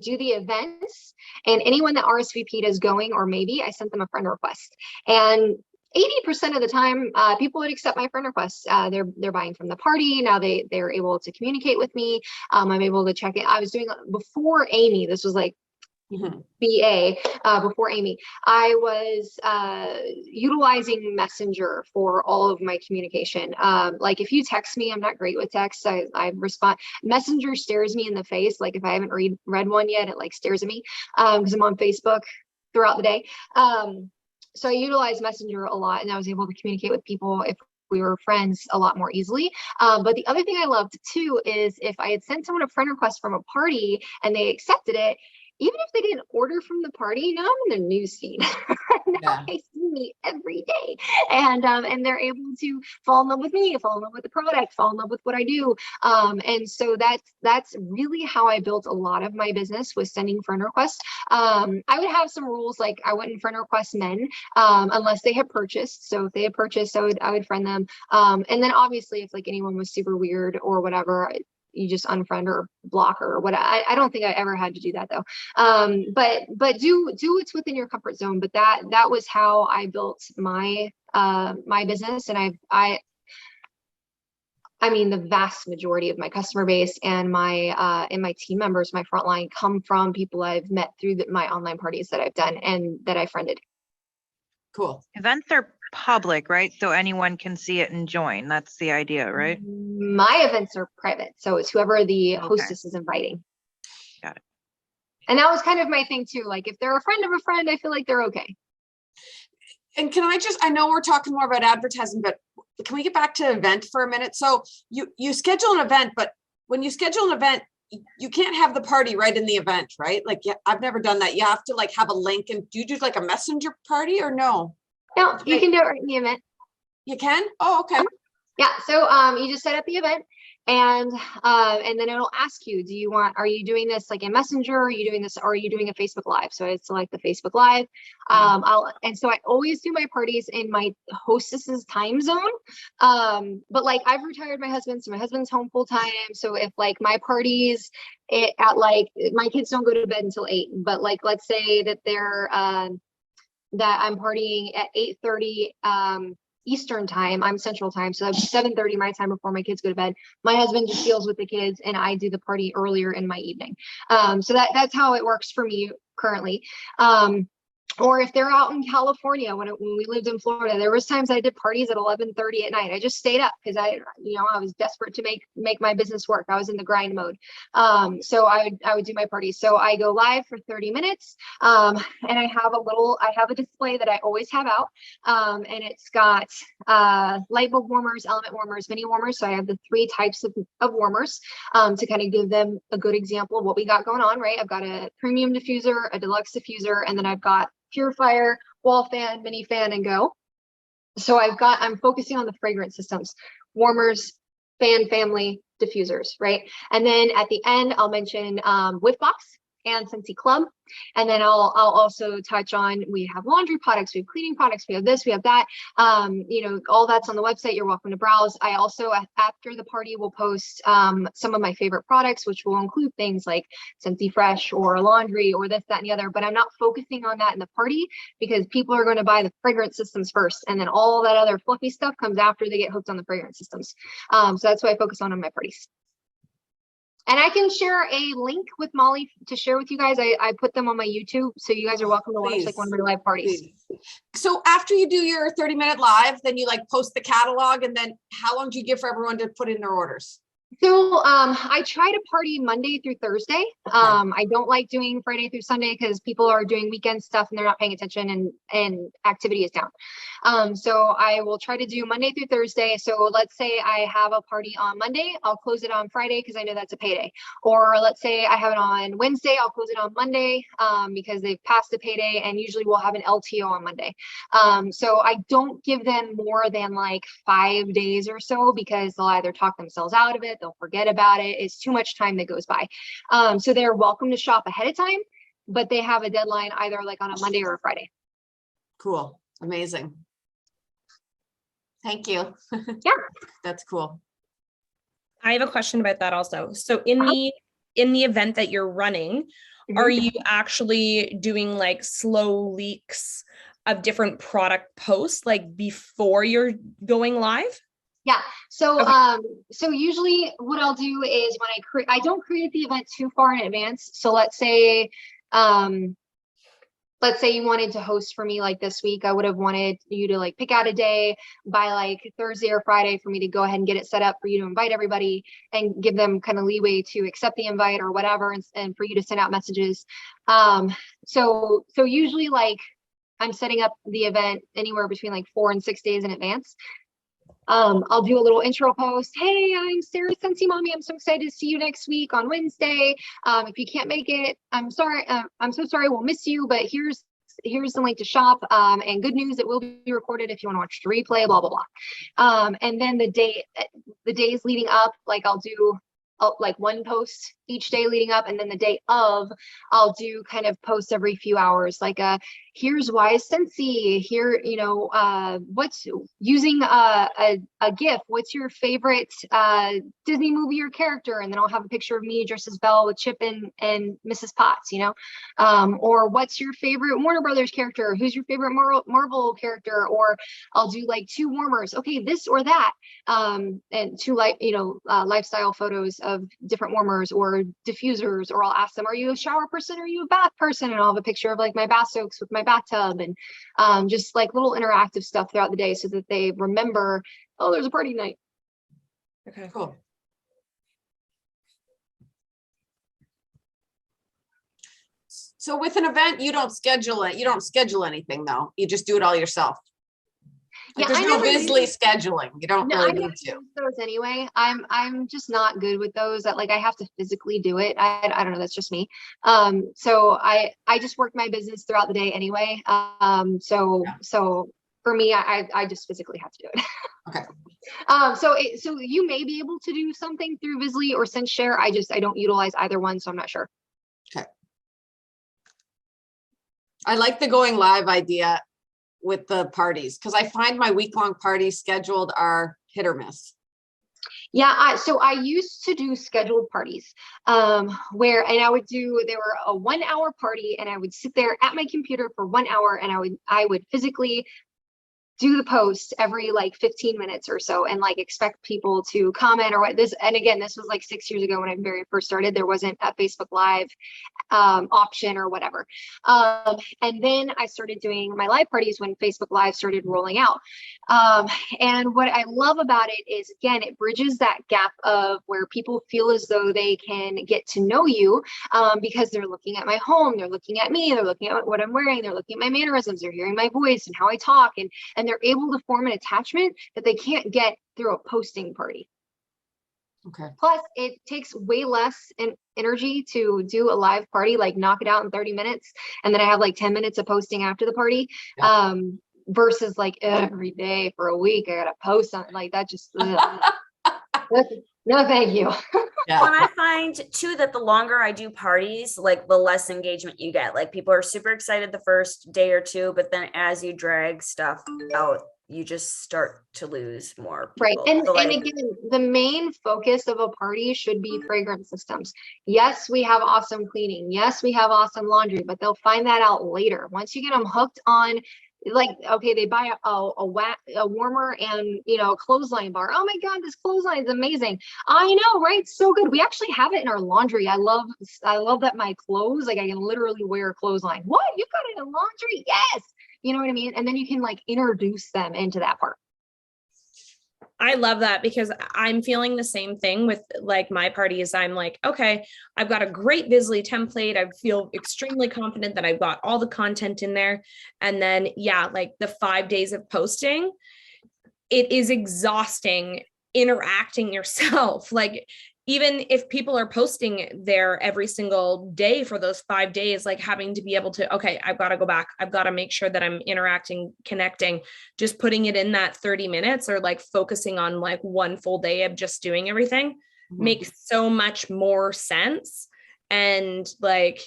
do the events, and anyone that RSVP'd as going, or maybe I sent them a friend request. And 80% of the time, people would accept my friend requests. They're buying from the party. Now they're able to communicate with me. I'm able to check it. I was doing before Amy. This was like BA before Amy. I was utilizing Messenger for all of my communication. Like if you text me, I'm not great with text. I respond. Messenger stares me in the face. Like if I haven't read one yet, it like stares at me because I'm on Facebook throughout the day. So I utilized Messenger a lot, and I was able to communicate with people if we were friends a lot more easily. But the other thing I loved too is if I had sent someone a friend request from a party and they accepted it, even if they didn't order from the party, now I'm in their newsfeed. Now they see me every day, and they're able to fall in love with me, fall in love with the product, fall in love with what I do. And so that's really how I built a lot of my business, was sending friend requests. I would have some rules, like I wouldn't friend request men unless they had purchased. So if they had purchased, I would friend them. And then obviously if like anyone was super weird or whatever, you just unfriend or block or what. I don't think I ever had to do that though. But do what's within your comfort zone. But that was how I built my my business. And I mean, the vast majority of my customer base and my team members, my frontline, come from people I've met through my online parties that I've done and that I friended. Cool. Events are public, right? So anyone can see it and join. That's the idea, right? My events are private. So it's whoever the hostess is inviting. Got it. And that was kind of my thing too. Like if they're a friend of a friend, I feel like they're okay. And I know we're talking more about advertising, but can we get back to event for a minute? So you schedule an event, but when you schedule an event, you can't have the party right in the event, right? Like, yeah, I've never done that. You have to like have a link. And do you do like a messenger party or no? No, you can do it right in the event. You can? Oh, okay. Yeah. So you just set up the event, and then it'll ask you, are you doing this like in Messenger? Are you doing this, or are you doing a Facebook Live? So I select the Facebook Live. So I always do my parties in my hostess's time zone. But like I've retired my husband, so my husband's home full time. So if like my parties at like, my kids don't go to bed until 8, but like let's say that that I'm partying at 8:30 Eastern time, I'm Central time, so that's 7:30 my time before my kids go to bed. My husband just deals with the kids, and I do the party earlier in my evening. So that's how it works for me currently. Or if they're out in California, when we lived in Florida, there was times I did parties at 11:30 at night. I just stayed up because I was desperate to make my business work. I was in the grind mode. So I would do my parties. So I go live for 30 minutes. And I have a display that I always have out. And it's got light bulb warmers, element warmers, mini warmers. So I have the 3 types of warmers to kind of give them a good example of what we got going on, right? I've got a premium diffuser, a deluxe diffuser, and then I've got purifier, wall fan, mini fan, and go. So I'm focusing on the fragrance systems, warmers, fan family, diffusers, right? And then at the end, I'll mention Whiff Box and Scentsy Club. And then I'll also touch on, we have laundry products, we have cleaning products, we have this, we have that. All that's on the website. You're welcome to browse. I also, after the party, will post some of my favorite products, which will include things like Scentsy Fresh or laundry or this, that, and the other. But I'm not focusing on that in the party because people are going to buy the fragrance systems first. And then all that other fluffy stuff comes after they get hooked on the fragrance systems. So that's what I focus on my parties. And I can share a link with Molly to share with you guys. I put them on my YouTube, so you guys are welcome to watch like one of my live parties. Please. So after you do your 30-minute live, then you like post the catalog, and then how long do you give for everyone to put in their orders? So I try to party Monday through Thursday. I don't like doing Friday through Sunday because people are doing weekend stuff and they're not paying attention and activity is down. So I will try to do Monday through Thursday. So let's say I have a party on Monday, I'll close it on Friday because I know that's a payday. Or let's say I have it on Wednesday, I'll close it on Monday because they've passed the payday, and usually we'll have an LTO on Monday. So I don't give them more than like 5 days or so because they'll either talk themselves out of it, they'll forget about it. It's too much time that goes by. So they're welcome to shop ahead of time, but they have a deadline either like on a Monday or a Friday. Cool. Amazing. Thank you. Yeah. That's cool. I have a question about that also. So in the event that you're running, are you actually doing like slow leaks of different product posts like before you're going live? Yeah. So, Okay. So usually what I'll do is when I don't create the event too far in advance. So let's say you wanted to host for me like this week, I would have wanted you to like pick out a day by like Thursday or Friday for me to go ahead and get it set up for you to invite everybody and give them kind of leeway to accept the invite or whatever, and for you to send out messages. So usually like I'm setting up the event anywhere between like 4 and 6 days in advance. I'll do a little intro post. Hey, I'm Sarah Scentsy Mommy. I'm so excited to see you next week on Wednesday. If you can't make it, I'm sorry. I'm so sorry. We'll miss you, but here's the link to shop. And good news, it will be recorded if you want to watch the replay, blah, blah, blah. And then the days leading up, like I'll do like one post each day leading up, and then the day of I'll do kind of posts every few hours, like here's why Scentsy here, what's using a GIF, what's your favorite Disney movie or character, and then I'll have a picture of me dressed as Belle with Chip and Mrs. Potts, or what's your favorite Warner Brothers character, who's your favorite Marvel character, or I'll do like 2 warmers, okay, this or that, and 2 lifestyle photos of different warmers or diffusers, or I'll ask them, are you a shower person or are you a bath person? And I'll have a picture of like my bath soaks with my bathtub, and just like little interactive stuff throughout the day so that they remember, oh, there's a party night. Okay. Cool. So with an event, you don't schedule it. You don't schedule anything though. You just do it all yourself. Like, Yeah, there's no Bizly scheduling. You don't really need to. Those anyway. I'm just not good with those. That like I have to physically do it. I don't know. That's just me. So I just work my business throughout the day anyway. So for me, I just physically have to do it. Okay. So you may be able to do something through Bizly or SendShare. I don't utilize either one, so I'm not sure. Okay. I like the going live idea with the parties, because I find my week-long parties scheduled are hit or miss. Yeah, so I used to do scheduled parties there were a 1-hour party, and I would sit there at my computer for 1 hour, and I would physically do the post every like 15 minutes or so, and like expect people to comment or what this. And again, this was like 6 years ago when I very first started. There wasn't a Facebook Live option or whatever. And then I started doing my live parties when Facebook Live started rolling out. And what I love about it is, again, it bridges that gap of where people feel as though they can get to know you because they're looking at my home, they're looking at me, they're looking at what I'm wearing, they're looking at my mannerisms, they're hearing my voice and how I talk, and they're able to form an attachment that they can't get through a posting party. Okay. Plus, it takes way less energy to do a live party, like knock it out in 30 minutes. And then I have like 10 minutes of posting after the party. Yeah. Versus like every day for a week, I got to post something like that. Just, no, thank you. Yeah. Well, and I find too that the longer I do parties, like the less engagement you get. Like people are super excited the first day or two, but then as you drag stuff out, you just start to lose more people. Right. And, So, like, and again, the main focus of a party should be fragrance systems. Yes, we have awesome cleaning. Yes, we have awesome laundry, but they'll find that out later. Once you get them hooked on, like, okay, they buy a warmer and, you know, a clothesline bar. Oh my God, this clothesline is amazing. I know, right? So good. We actually have it in our laundry. I love that my clothes, like I can literally wear a clothesline. What? You've got it in laundry? Yes. You know what I mean? And then you can like introduce them into that part. I love that because I'm feeling the same thing with like my parties. I'm like, okay, I've got a great Visly template. I feel extremely confident that I've got all the content in there. And then, yeah, like the 5 days of posting, it is exhausting interacting yourself. Like, even if people are posting there every single day for those 5 days, like having to be able to, okay, I've got to go back. I've got to make sure that I'm interacting, connecting, just putting it in that 30 minutes or like focusing on like one full day of just doing everything makes so much more sense. And like,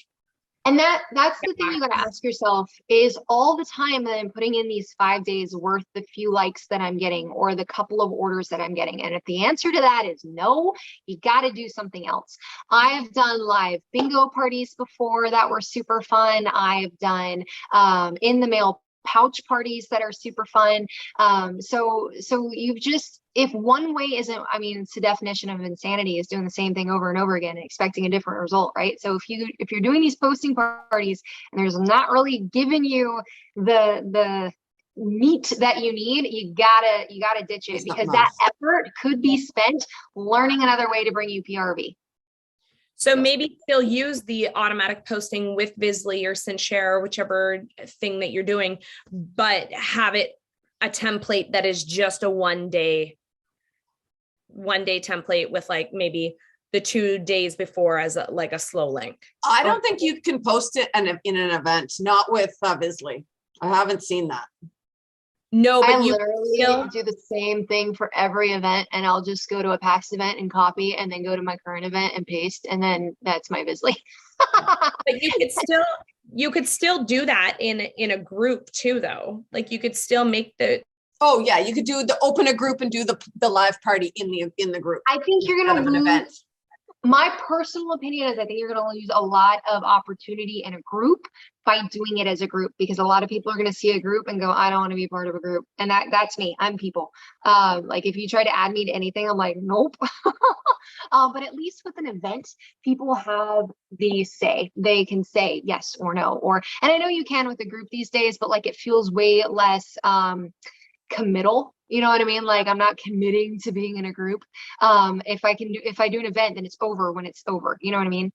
and that's the thing you got to ask yourself is all the time that I'm putting in these 5 days worth the few likes that I'm getting or the couple of orders that I'm getting. And if the answer to that is no, you got to do something else. I've done live bingo parties before that were super fun. I've done in the mail pouch parties that are super fun. So you've just, if one way isn't, I mean, it's the definition of insanity is doing the same thing over and over again and expecting a different result, right? So if you're doing these posting parties and there's not really giving you the meat that you need, you gotta ditch it because that effort could be spent learning another way to bring you PRV. So maybe still use the automatic posting with Visly or SendShare or whichever thing that you're doing, but have it a template that is just a one day template with like maybe the 2 days before as like a slow link. I don't think you can post it in an event, not with Visly. I haven't seen that. No, but I you literally do the same thing for every event, and I'll just go to a past event and copy, and then go to my current event and paste, and then that's my Visly. But you could still do that in a group too, though. Like you could still make the. Oh yeah, you could do open a group and do the live party in the group. I think you're gonna lose. Event. My personal opinion is I think you're going to lose a lot of opportunity in a group by doing it as a group, because a lot of people are going to see a group and go, I don't want to be part of a group. And that's me. I'm people. Like if you try to add me to anything, I'm like, nope. But at least with an event, people have the say. They can say yes or no. And I know you can with a group these days, but like it feels way less committal. You know what I mean? Like I'm not committing to being in a group. If I do an event, then it's over when it's over. You know what I mean?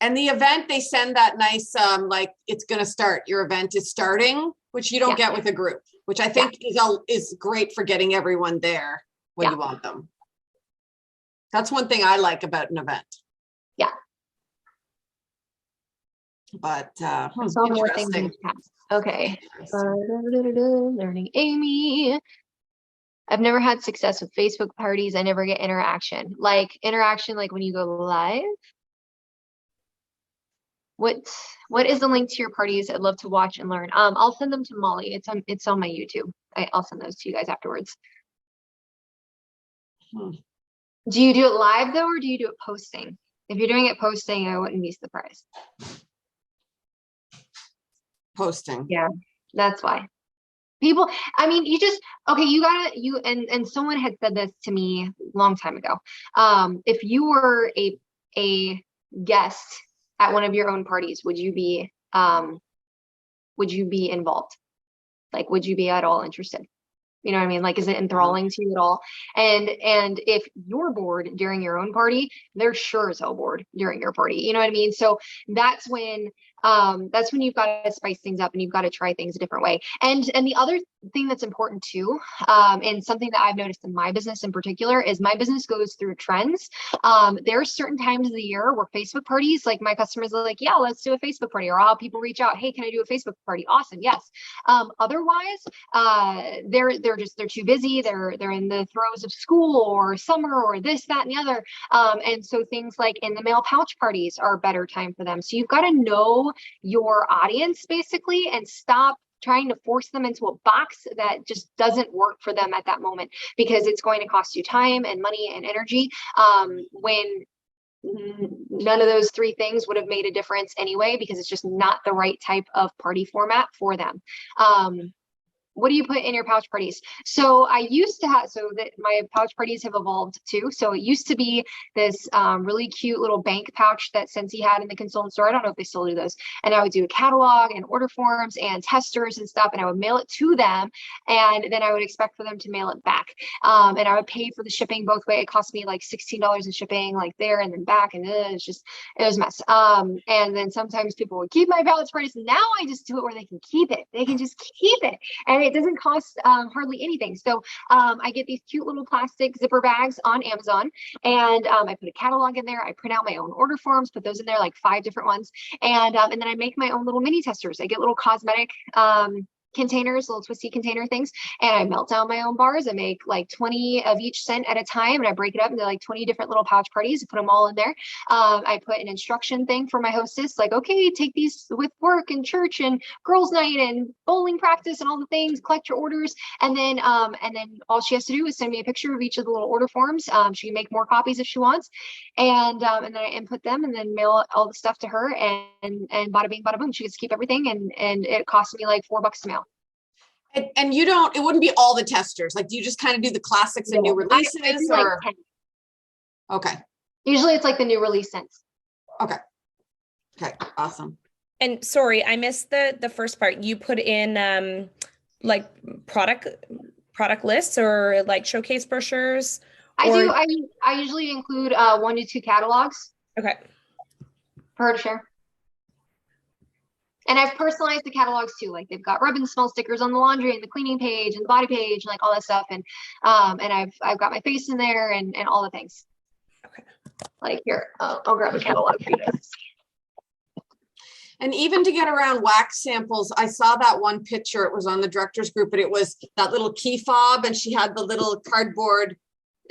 And the event, they send that nice, like it's going to start. Your event is starting, which you don't get with a group, which I think is great for getting everyone there when you want them. That's one thing I like about an event. Yeah. But more things in the past. Okay. Learning Amy. I've never had success with Facebook parties. I never get interaction. Like when you go live. What is the link to your parties? I'd love to watch and learn. I'll send them to Molly. It's on my YouTube. I'll send those to you guys afterwards. Do you do it live though, or do you do it posting? If you're doing it posting, I wouldn't be surprised. Posting. Yeah, that's why. People, I mean, and someone had said this to me a long time ago. If you were a guest at one of your own parties, would you be involved? Like, would you be at all interested? You know what I mean? Like, is it enthralling to you at all? And if you're bored during your own party, they're sure as hell bored during your party. You know what I mean? So that's when you've got to spice things up and you've got to try things a different way. And the thing that's important too, and something that I've noticed in my business in particular, is my business goes through trends. There are certain times of the year where Facebook parties, like my customers are like, yeah, let's do a Facebook party, or I'll have people reach out, hey, can I do a Facebook party? Awesome, yes. Otherwise, they're too busy. They're in the throes of school or summer or this, that, and the other. And so things like in the mail pouch parties are a better time for them. So you've got to know your audience basically, and stop trying to force them into a box that just doesn't work for them at that moment, because it's going to cost you time and money and energy, when none of those three things would have made a difference anyway, because it's just not the right type of party format for them. What do you put in your pouch parties? So I used to have, so that my pouch parties have evolved too. So it used to be this really cute little bank pouch that Scentsy had in the consultant store. I don't know if they still do those. And I would do a catalog and order forms and testers and stuff, and I would mail it to them, and then I would expect for them to mail it back. And I would pay for the shipping both ways. It cost me like $16 in shipping, like there and then back, and it was a mess. And then sometimes people would keep my pouch parties. Now I just do it where they can keep it. They can just keep it. And it doesn't cost hardly anything. So I get these cute little plastic zipper bags on Amazon, and I put a catalog in there. I print out my own order forms, put those in there, like 5 different ones. And then I make my own little mini testers. I get little cosmetic containers, little twisty container things, and I melt down my own bars. I make like 20 of each scent at a time, and I break it up into like 20 different little pouch parties, put them all in there. I put an instruction thing for my hostess, like, okay, take these with work and church and girls' night and bowling practice and all the things, collect your orders. And then all she has to do is send me a picture of each of the little order forms. She can make more copies if she wants. And then I input them and then mail all the stuff to her, and bada bing, bada boom. She gets to keep everything. And it cost me like $4 to mail. And you don't, it wouldn't be all the testers. Like, do you just kind of do the classics and new releases? I do or like 10. Okay. Usually it's like the new release scents. Okay. Awesome. And sorry, I missed the first part. You put in like product lists or like showcase brochures? I do. I usually include 1 to 2 catalogs. Okay. For her to share. And I've personalized the catalogs too. Like, they've got rub and smell stickers on the laundry and the cleaning page and the body page, and like all that stuff. And I've got my face in there and all the things. Okay. Like, here, I'll grab a catalog for you guys. And even to get around wax samples, I saw that one picture. It was on the directors group, but it was that little key fob, and she had the little cardboard,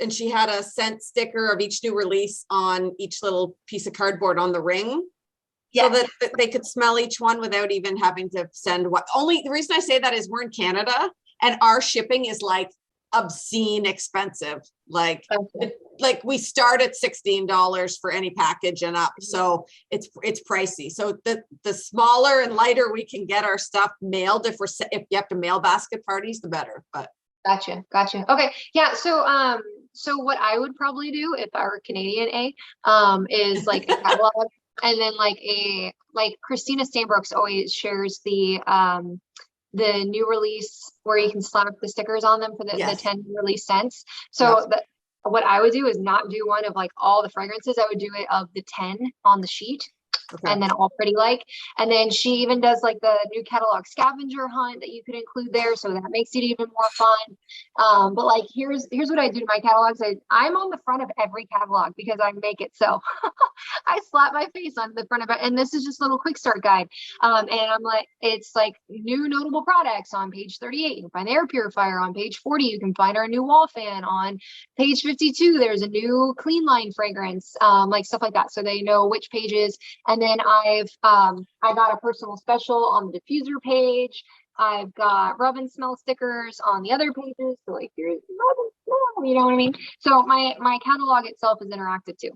and she had a scent sticker of each new release on each little piece of cardboard on the ring. Yeah. So that they could smell each one without even having to send what. Only the reason I say that is we're in Canada and our shipping is like obscene expensive. Like we start at $16 for any package and up. So it's pricey. So the smaller and lighter we can get our stuff mailed, if you have to mail basket parties, the better. But Gotcha. Okay. Yeah. So what I would probably do if I were Canadian, is like a catalog. And then like Christina Stanbrooks always shares the new release where you can slap the stickers on them for the 10 release scents. So what I would do is not do one of like all the fragrances. I would do it of the 10 on the sheet. Okay. And then all pretty like, and then she even does like the new catalog scavenger hunt that you could include there, so that makes it even more fun. But like here's what I do to my catalogs. I'm on the front of every catalog because I make it so. I slap my face on the front of it, and this is just a little quick start guide. And I'm like, it's like new notable products on page 38. You can find the air purifier on page 40. You can find our new wall fan on page 52. There's a new clean line fragrance, like stuff like that, so they know which pages. And then I got a personal special on the diffuser page. I've got rub and smell stickers on the other pages. So like, here's rub and smell, you know what I mean? So my catalog itself is interactive too.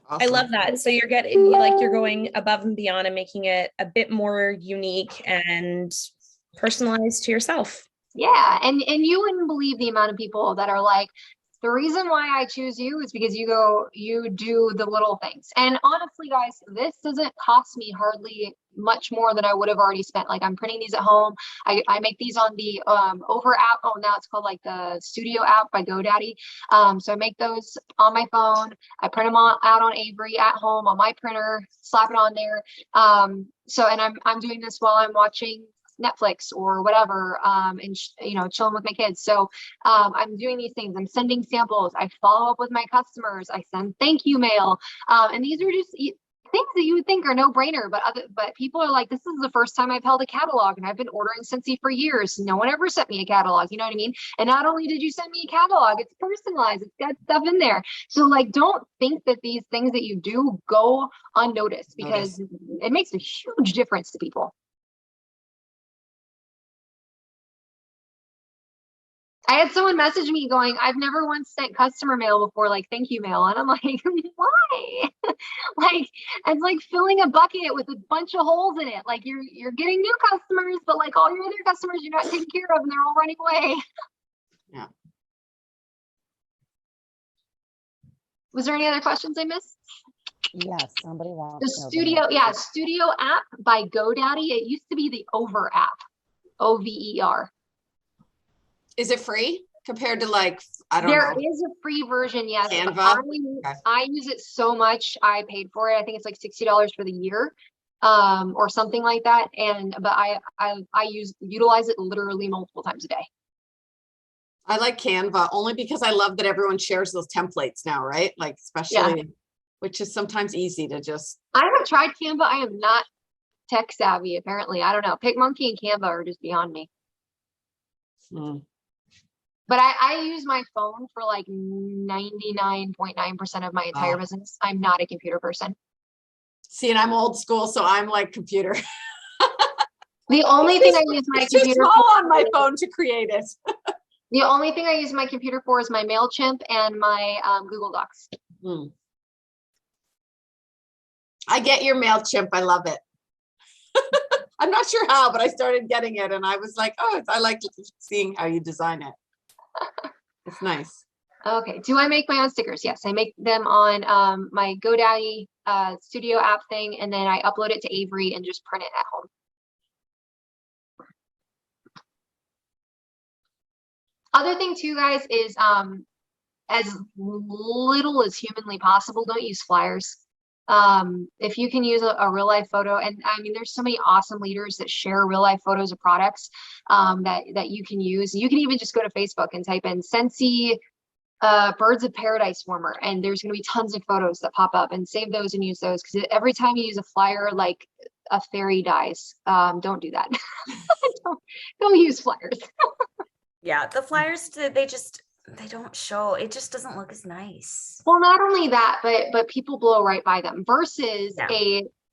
Awesome. I love that. So you're going above and beyond and making it a bit more unique and personalized to yourself. Yeah. And you wouldn't believe the amount of people that are like, The reason why I choose you is because you do the little things. And honestly, guys, this doesn't cost me hardly much more than I would have already spent. Like I'm printing these at home. I make these on the Over app. Oh, now it's called like the Studio app by GoDaddy. So I make those on my phone. I print them all out on Avery at home on my printer, slap it on there. And I'm doing this while I'm watching Netflix or whatever, and chilling with my kids. So I'm doing these things. I'm sending samples. I follow up with my customers. I send thank you mail. And these are just things that you would think are no brainer, but people are like, this is the first time I've held a catalog, and I've been ordering Scentsy for years. No one ever sent me a catalog. You know what I mean? And not only did you send me a catalog, it's personalized. It's got stuff in there. So like, don't think that these things that you do go unnoticed, because it makes a huge difference to people. I had someone message me going, I've never once sent customer mail before, like thank you mail. And I'm like, why? Like, it's like filling a bucket with a bunch of holes in it. Like you're getting new customers, but like all your other customers you're not taking care of, and they're all running away. Yeah. Was there any other questions I missed? Yes, somebody wants The to know Studio app by GoDaddy. It used to be the Over app, Over. Is it free compared to like, I don't know? There is a free version, yes. Canva? I use it so much. I paid for it. I think it's like $60 for the year, or something like that. But I utilize it literally multiple times a day. I like Canva only because I love that everyone shares those templates now, right? Like especially, which is sometimes easy to just. I have tried Canva. I am not tech savvy, apparently. I don't know. PicMonkey and Canva are just beyond me. But I use my phone for like 99.9% of my entire business. I'm not a computer person. See, and I'm old school, so I'm like computer. The only thing I use my computer too small on my phone to create it. The only thing I use my computer for is my Mailchimp and my Google Docs. I get your Mailchimp. I love it. I'm not sure how, but I started getting it, and I was like, oh, I like seeing how you design it. It's nice. Okay. Do I make my own stickers? Yes, I make them on my GoDaddy Studio app thing, and then I upload it to Avery and just print it at home. Other thing too, guys, is as little as humanly possible, don't use flyers. If you can use a real life photo, and I mean, there's so many awesome leaders that share real life photos of products that you can use. You can even just go to Facebook and type in Scentsy Birds of Paradise warmer, and there's going to be tons of photos that pop up, and save those and use those, because every time you use a flyer, like a fairy dies. Don't do that. don't use flyers. Yeah, the flyers, they don't show. It just doesn't look as nice. Well, not only that, but people blow right by them versus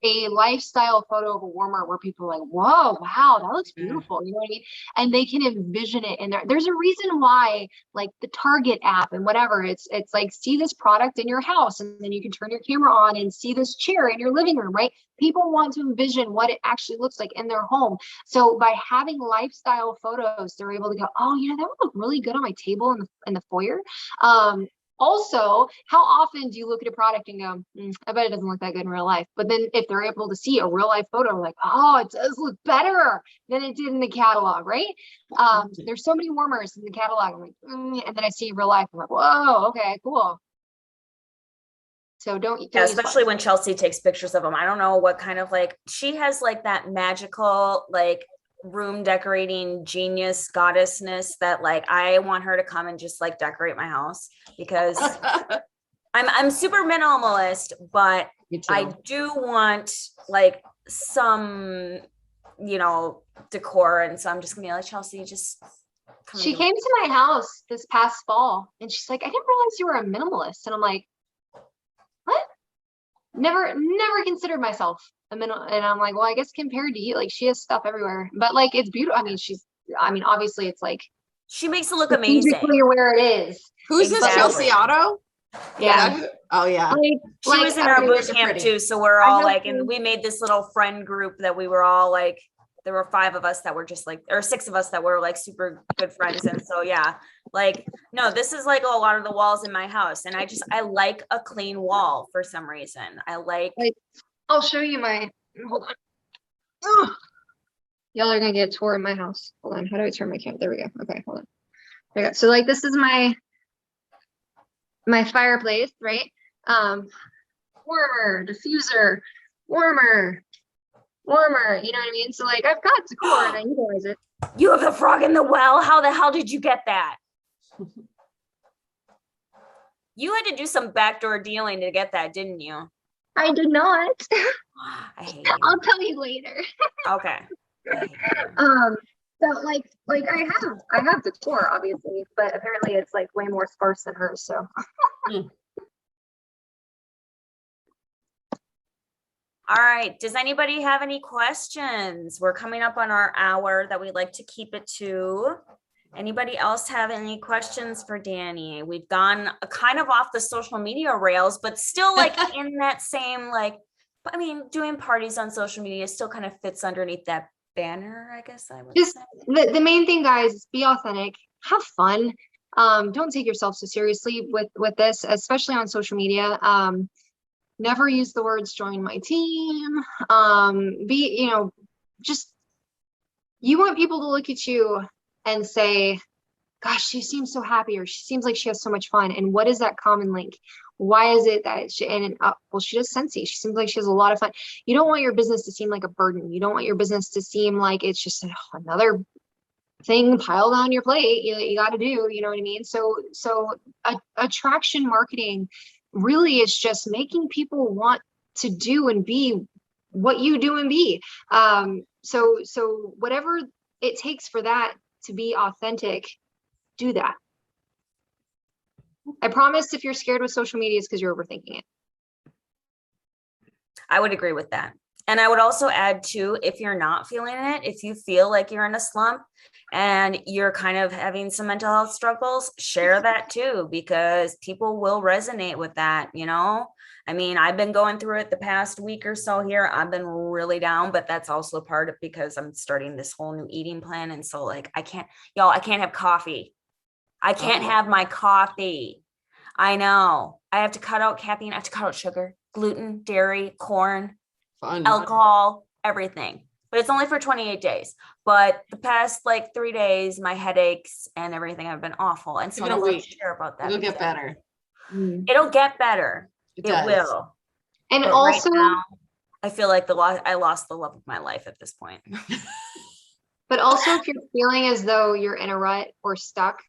a lifestyle photo of a warmer where people are like, whoa, wow, that looks beautiful. You know what I mean? And they can envision it in there. There's a reason why, like the Target app and whatever, it's like, see this product in your house, and then you can turn your camera on and see this chair in your living room, right? People want to envision what it actually looks like in their home. So by having lifestyle photos, they're able to go, oh, you know, that would look really good on my table in the foyer. Also, how often do you look at a product and go, I bet it doesn't look that good in real life? But then if they're able to see a real life photo, like, oh, it does look better than it did in the catalog, right? There's so many warmers in the catalog. I'm like, and then I see real life. I'm like, whoa, okay, cool. So don't especially when Chelsea takes pictures of them. I don't know what kind of, like, she has like that magical, like, room decorating genius goddessness that, like, I want her to come and just like decorate my house, because I'm super minimalist, but I do want like some, you know, decor. And so I'm just gonna be like, Chelsea, just come. She came to my house this past fall and she's like, I didn't realize you were a minimalist. And I'm like, what? Never considered myself a minimal. And I'm like, well, I guess compared to you, like, she has stuff everywhere, but like, it's beautiful. I mean, obviously it's like, she makes it look amazing where it is. Who's this, Chelsea Otto? Yeah. Oh yeah. She was in our boot camp too. So we're all like, and we made this little friend group that we were all like, there were 5 of us that were just like, or 6 of us that were like super good friends. And so, yeah, Like, no, this is like a lot of the walls in my house. And I like a clean wall for some reason. I like, I'll show you my, hold on. Ugh. Y'all are gonna get a tour in my house. Hold on, how do I turn my camera? There we go. Okay, hold on. There we go. So like this is my fireplace, right? Warmer, diffuser, warmer, you know what I mean? So like I've got decor and I utilize it. you have the frog in the well. How the hell did you get that? You had to do some backdoor dealing to get that, didn't you? I did not. I hate you. I'll tell you later. Okay. I hate you. So like I have decor obviously, but apparently it's like way more sparse than hers. So All right. Does anybody have any questions? We're coming up on our hour that we like to keep it to. Anybody else have any questions for Dani? We've gone kind of off the social media rails, but still like in that same, like, I mean, doing parties on social media still kind of fits underneath that banner, I guess I would just say. the main thing, guys, is be authentic, have fun. Don't take yourself so seriously with this, especially on social media. Never use the words join my team. Just you want people to look at you and say, gosh, she seems so happy, or she seems like she has so much fun. And what is that common link? Why is it that well, she does Scentsy. She seems like she has a lot of fun. You don't want your business to seem like a burden. You don't want your business to seem like it's just another thing piled on your plate you got to do, you know what I mean? So attraction marketing really is just making people want to do and be what you do and be. So whatever it takes for that to be authentic, do that. I promise if you're scared with social media, it's because you're overthinking it. I would agree with that. And I would also add too, if you're not feeling it, if you feel like you're in a slump and you're kind of having some mental health struggles, share that too, because people will resonate with that, you know? I mean, I've been going through it the past week or so here. I've been really down, but that's also part of because I'm starting this whole new eating plan. And so like, I can't have coffee. I can't have my coffee. I know. I have to cut out caffeine. I have to cut out sugar, gluten, dairy, corn, alcohol, everything. But it's only for 28 days. But the past like 3 days, my headaches and everything have been awful. And so I don't care about that. It'll get better. It'll get better. It will. And but also, right now, I feel like I lost the love of my life at this point. but also if you're feeling as though you're in a rut or stuck,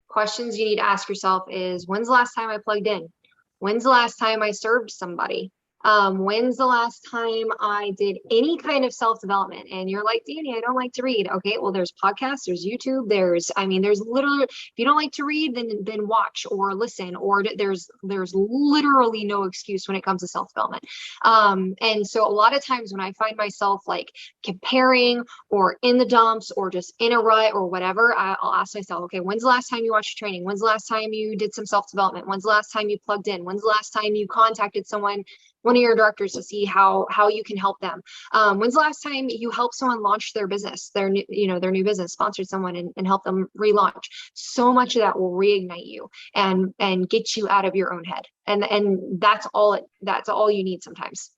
questions you need to ask yourself is, when's the last time I plugged in? When's the last time I served somebody? When's the last time I did any kind of self-development? And you're like, Dani, I don't like to read. Okay, well, there's podcasts, there's YouTube, there's literally, if you don't like to read, then watch or listen, or there's literally no excuse when it comes to self-development. And so a lot of times when I find myself like comparing or in the dumps or just in a rut or whatever, I'll ask myself, okay, when's the last time you watched training? When's the last time you did some self-development? When's the last time you plugged in? When's the last time you contacted one of your directors to see how you can help them? When's the last time you helped someone launch their business, their new business, sponsored someone and help them relaunch? So much of that will reignite you and get you out of your own head. And that's all you need sometimes.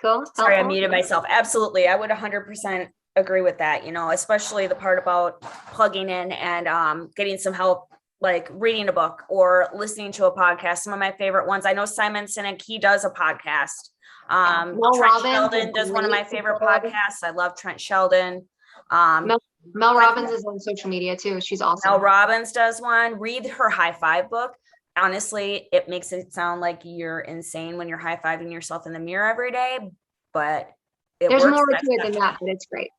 Cool. Sorry, I muted myself. Absolutely. I would 100% agree with that, especially the part about plugging in and getting some help, like reading a book or listening to a podcast. Some of my favorite ones. I know Simon Sinek, he does a podcast. Trent Sheldon does one of my favorite podcasts. I love Trent Sheldon. Mel Robbins is on social media too. She's awesome. Mel Robbins does one. Read her high five book. Honestly, it makes it sound like you're insane when you're high-fiving yourself in the mirror every day, but there's more to it than that, but it's great.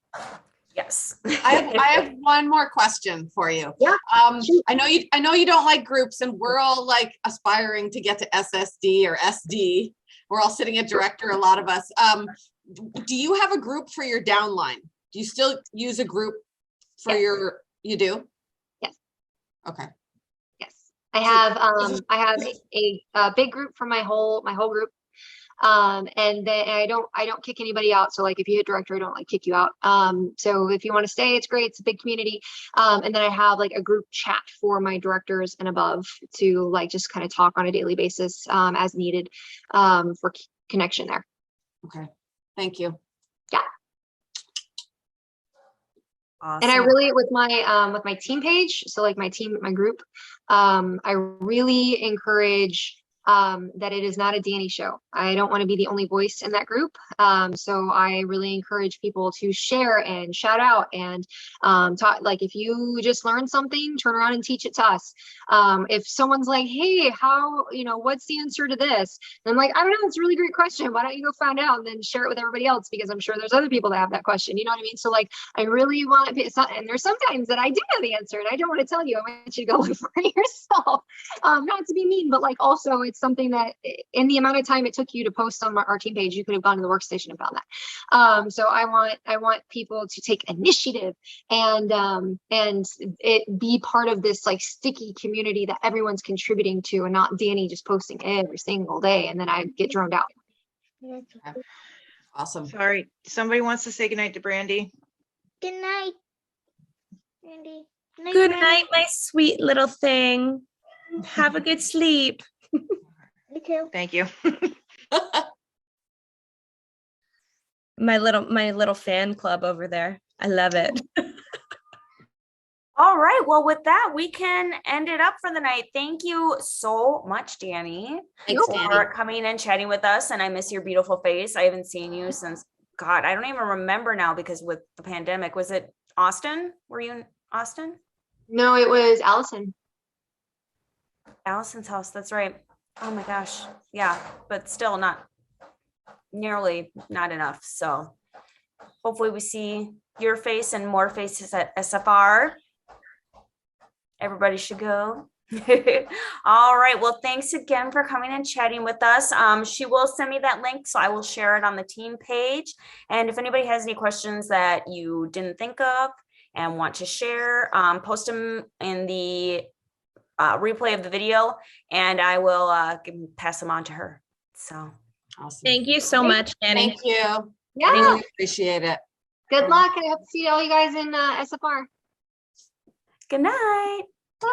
Yes. I have one more question for you. Yeah. I know you don't like groups, and we're all like aspiring to get to SSD or SD. We're all sitting at director, a lot of us. Do you have a group for your downline? Do you still use a group for you do? Yes. Okay. Yes. I have a big group for my whole group. And then I don't kick anybody out. So like if you hit director, I don't like kick you out. So if you want to stay, it's great. It's a big community. And then I have like a group chat for my directors and above to like just kind of talk on a daily basis as needed for connection there. Okay. Thank you. Yeah. Awesome. And I really, with my team page, so like my group, I really encourage that it is not a Dani show. I don't want to be the only voice in that group. So I really encourage people to share and shout out and talk. Like if you just learn something, turn around and teach it to us. If someone's like, hey, how, what's the answer to this? And I'm like, I don't know, it's a really great question. Why don't you go find out and then share it with everybody else? Because I'm sure there's other people that have that question. You know what I mean? So like, I really want to, and there's sometimes that I do have the answer and I don't want to tell you. I want you to go look for it yourself. Not to be mean, but like also it's something that in the amount of time it took you to post on our team page, you could have gone to the workstation and found that. So I want people to take initiative and it be part of this like sticky community that everyone's contributing to, and not Dani just posting every single day and then I get droned out. Awesome. Sorry, somebody wants to say goodnight to Brandy. Good night, Randy. Good night, my sweet little thing. Have a good sleep. Me too. Thank you. My little fan club over there. I love it. All right. Well, with that, we can end it up for the night. Thank you so much, Dani, Thanks, for Dani. coming and chatting with us. And I miss your beautiful face. I haven't seen you since, God, I don't even remember now because with the pandemic, was it Austin? Were you in Austin? No, it was Allison. Allison's house. That's right. Oh my gosh. Yeah. But still not enough. So hopefully we see your face and more faces at SFR. Everybody should go. All right. Well, thanks again for coming and chatting with us. She will send me that link, so I will share it on the team page. And if anybody has any questions that you didn't think of and want to share, post them in the replay of the video, and I will pass them on to her. So Awesome. Thank you so much, Dani. Thank you. Yeah. Really appreciate it. Good luck. I hope to see all you guys in SFR. good night. Bye.